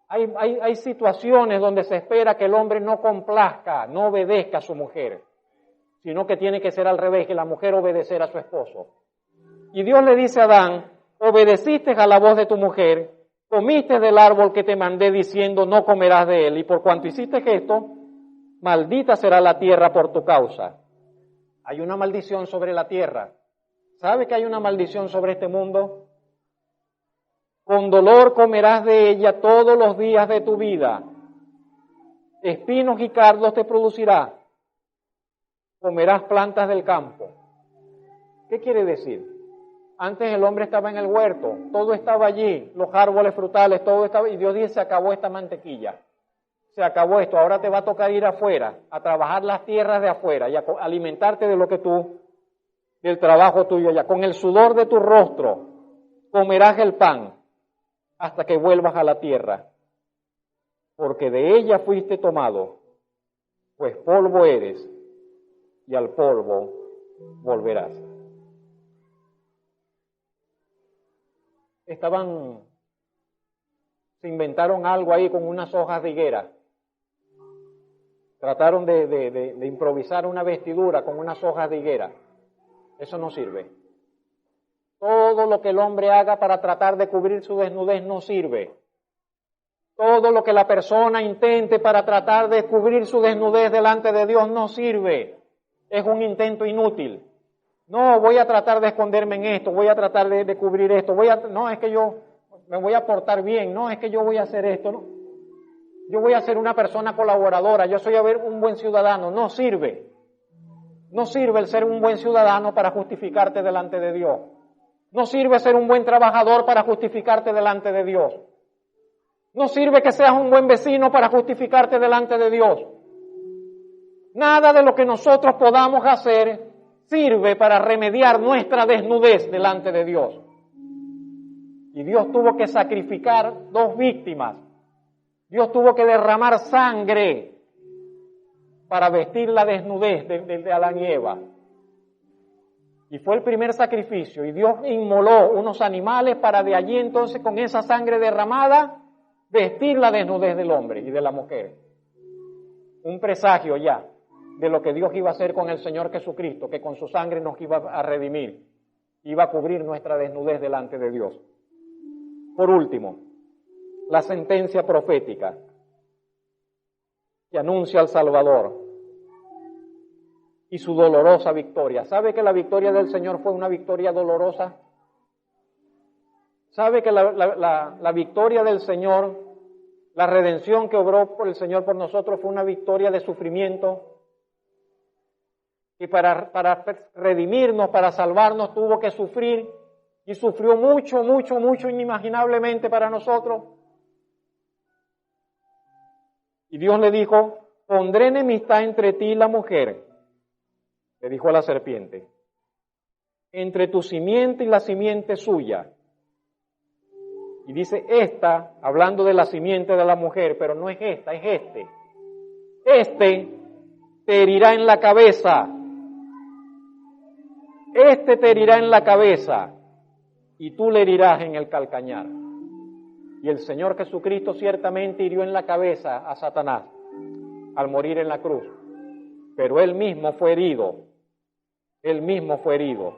Hay situaciones donde se espera que el hombre no complazca, no obedezca a su mujer, sino que tiene que ser al revés, que la mujer obedecer a su esposo. Y Dios le dice a Adán, obedeciste a la voz de tu mujer, comiste del árbol que te mandé diciendo no comerás de él, y por cuanto hiciste esto, maldita será la tierra por tu causa. Hay una maldición sobre la tierra. ¿Sabe que hay una maldición sobre este mundo? Con dolor comerás de ella todos los días de tu vida. Espinos y cardos te producirá. Comerás plantas del campo. ¿Qué quiere decir? Antes el hombre estaba en el huerto, todo estaba allí, los árboles frutales, todo estaba, y Dios dice, se acabó esta mantequilla, se acabó esto, ahora te va a tocar ir afuera, a trabajar las tierras de afuera y a alimentarte de lo que del trabajo tuyo allá. Con el sudor de tu rostro comerás el pan hasta que vuelvas a la tierra, porque de ella fuiste tomado, pues polvo eres y al polvo volverás. Se inventaron algo ahí con unas hojas de higuera. Trataron de improvisar una vestidura con unas hojas de higuera. Eso no sirve. Todo lo que el hombre haga para tratar de cubrir su desnudez no sirve. Todo lo que la persona intente para tratar de cubrir su desnudez delante de Dios no sirve. Es un intento inútil. No, voy a tratar de esconderme en esto, voy a tratar de cubrir esto, no, es que yo me voy a portar bien, no, es que yo voy a hacer esto, no. Yo voy a ser una persona colaboradora, yo soy un buen ciudadano, no sirve. No sirve el ser un buen ciudadano para justificarte delante de Dios. No sirve ser un buen trabajador para justificarte delante de Dios. No sirve que seas un buen vecino para justificarte delante de Dios. Nada de lo que nosotros podamos hacer sirve para remediar nuestra desnudez delante de Dios. Y Dios tuvo que sacrificar 2 víctimas. Dios tuvo que derramar sangre para vestir la desnudez de Adán y Eva. Y fue el primer sacrificio. Y Dios inmoló unos animales para de allí entonces con esa sangre derramada vestir la desnudez del hombre y de la mujer. Un presagio ya de lo que Dios iba a hacer con el Señor Jesucristo, que con su sangre nos iba a redimir, iba a cubrir nuestra desnudez delante de Dios. Por último, la sentencia profética que anuncia al Salvador y su dolorosa victoria. ¿Sabe que la victoria del Señor fue una victoria dolorosa? ¿Sabe que la victoria del Señor, la redención que obró por el Señor por nosotros fue una victoria de sufrimiento? Y para redimirnos, para salvarnos, tuvo que sufrir, y sufrió mucho, mucho, mucho, inimaginablemente para nosotros. Y Dios le dijo, pondré enemistad entre ti y la mujer, le dijo a la serpiente, entre tu simiente y la simiente suya. Y dice esta, hablando de la simiente de la mujer, pero no es esta, es este. Este te herirá en la cabeza. Este te herirá en la cabeza y tú le herirás en el calcañar. Y el Señor Jesucristo ciertamente hirió en la cabeza a Satanás al morir en la cruz. Pero Él mismo fue herido. Él mismo fue herido.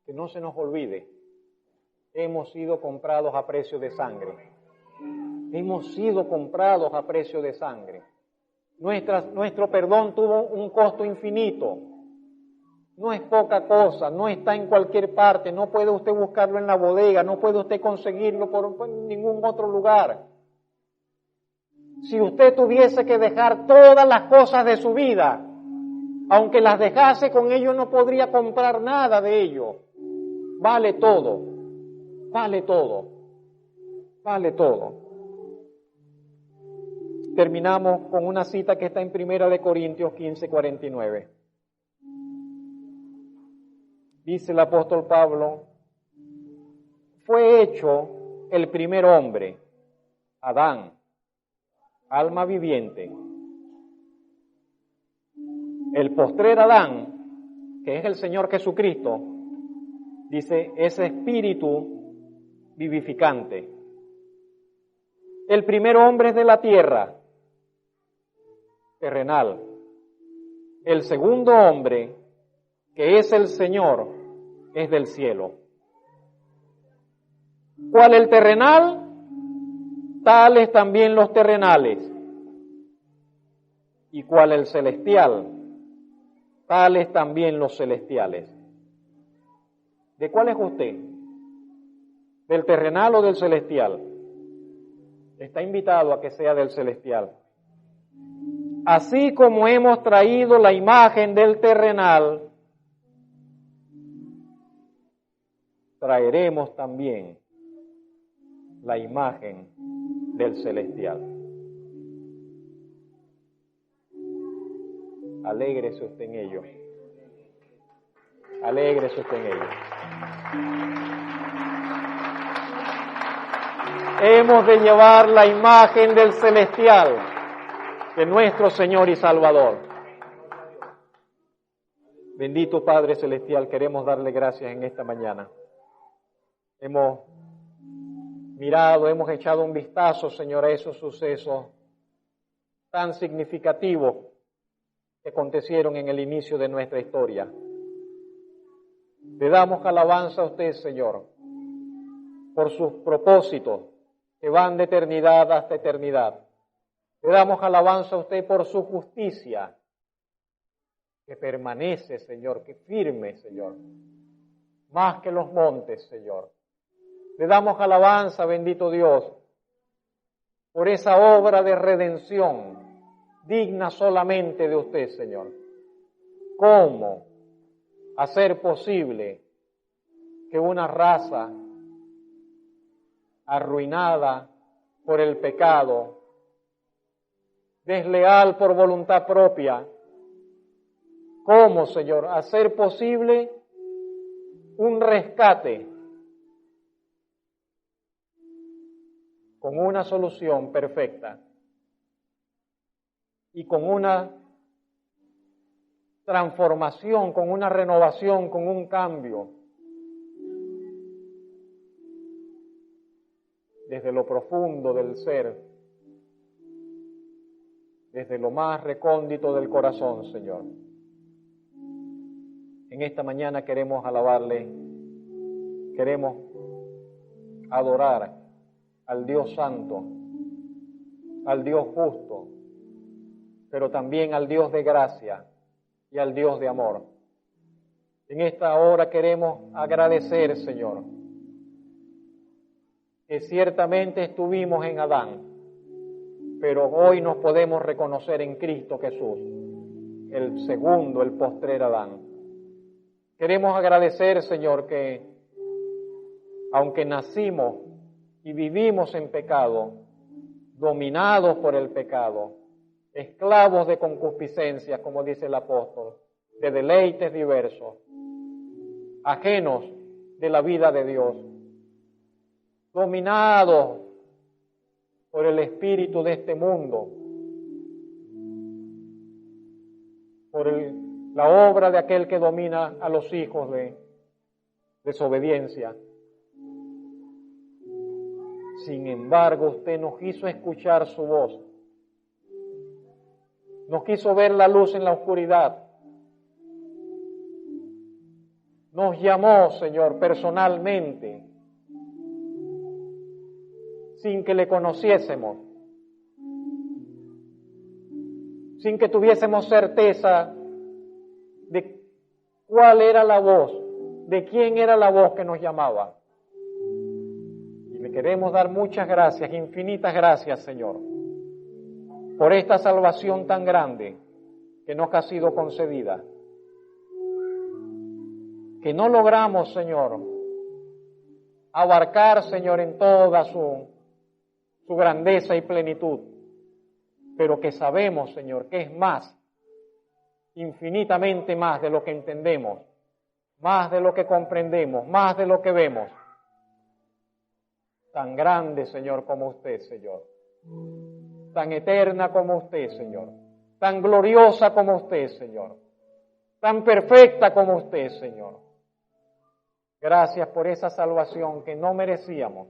Que no se nos olvide, hemos sido comprados a precio de sangre. Hemos sido comprados a precio de sangre. Nuestro perdón tuvo un costo infinito. No es poca cosa, no está en cualquier parte, no puede usted buscarlo en la bodega, no puede usted conseguirlo por ningún otro lugar. Si usted tuviese que dejar todas las cosas de su vida, aunque las dejase, con ello no podría comprar nada de ello. Vale todo, vale todo, vale todo. Terminamos con una cita que está en 1 Corintios 15:49. Dice el apóstol Pablo: fue hecho el primer hombre, Adán, alma viviente. El postrer Adán, que es el Señor Jesucristo, dice, es espíritu vivificante. El primer hombre es de la tierra, terrenal. El segundo hombre, que es el Señor, es del cielo. ¿Cuál el terrenal? Tales también los terrenales. ¿Y cuál el celestial? Tales también los celestiales. ¿De cuál es usted? ¿Del terrenal o del celestial? Está invitado a que sea del celestial. Así como hemos traído la imagen del terrenal, traeremos también la imagen del celestial. Alégrese usted en ello. Alégrese usted en ello. Hemos de llevar la imagen del celestial, de nuestro Señor y Salvador. Bendito Padre Celestial, queremos darle gracias en esta mañana. Hemos mirado, hemos echado un vistazo, Señor, a esos sucesos tan significativos que acontecieron en el inicio de nuestra historia. Le damos alabanza a usted, Señor, por sus propósitos que van de eternidad hasta eternidad. Le damos alabanza a usted por su justicia, que permanece, Señor, que firme, Señor, más que los montes, Señor. Le damos alabanza, bendito Dios, por esa obra de redención digna solamente de usted, Señor. ¿Cómo hacer posible que una raza arruinada por el pecado, desleal por voluntad propia, cómo, Señor, hacer posible un rescate con una solución perfecta y con una transformación, con una renovación, con un cambio desde lo profundo del ser, desde lo más recóndito del corazón, Señor. En esta mañana queremos alabarle, queremos adorar al Dios Santo, al Dios justo, pero también al Dios de gracia y al Dios de amor. En esta hora queremos agradecer, Señor, que ciertamente estuvimos en Adán, pero hoy nos podemos reconocer en Cristo Jesús, el segundo, el postrer Adán. Queremos agradecer, Señor, que aunque nacimos y vivimos en pecado, dominados por el pecado, esclavos de concupiscencia, como dice el apóstol, de deleites diversos, ajenos de la vida de Dios, dominados por el espíritu de este mundo, por la obra de aquel que domina a los hijos de desobediencia. Sin embargo, usted no quiso escuchar su voz, no quiso ver la luz en la oscuridad. Nos llamó, Señor, personalmente, sin que le conociésemos, sin que tuviésemos certeza de cuál era la voz, de quién era la voz que nos llamaba. Y le queremos dar muchas gracias, infinitas gracias, Señor, por esta salvación tan grande que nos ha sido concedida, que no logramos, Señor, abarcar, Señor, en toda su grandeza y plenitud, pero que sabemos, Señor, que es más, infinitamente más de lo que entendemos, más de lo que comprendemos, más de lo que vemos. Tan grande, Señor, como usted, Señor. Tan eterna como usted, Señor. Tan gloriosa como usted, Señor. Tan perfecta como usted, Señor. Gracias por esa salvación que no merecíamos,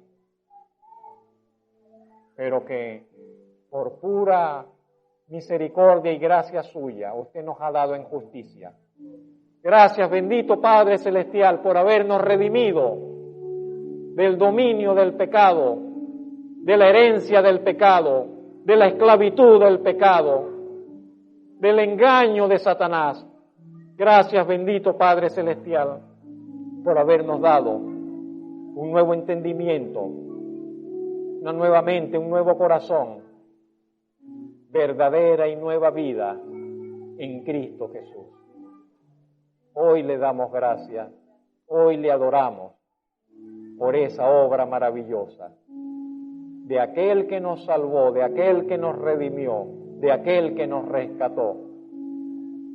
pero que por pura misericordia y gracia suya usted nos ha dado en justicia. Gracias, bendito Padre Celestial, por habernos redimido del dominio del pecado, de la herencia del pecado, de la esclavitud del pecado, del engaño de Satanás. Gracias, bendito Padre Celestial, por habernos dado un nuevo entendimiento, una nueva mente, un nuevo corazón, verdadera y nueva vida en Cristo Jesús. Hoy le damos gracias, hoy le adoramos por esa obra maravillosa de aquel que nos salvó, de aquel que nos redimió, de aquel que nos rescató,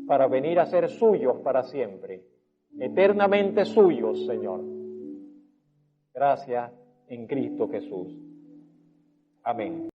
para venir a ser suyos para siempre, eternamente suyos, Señor. Gracias en Cristo Jesús. Amén.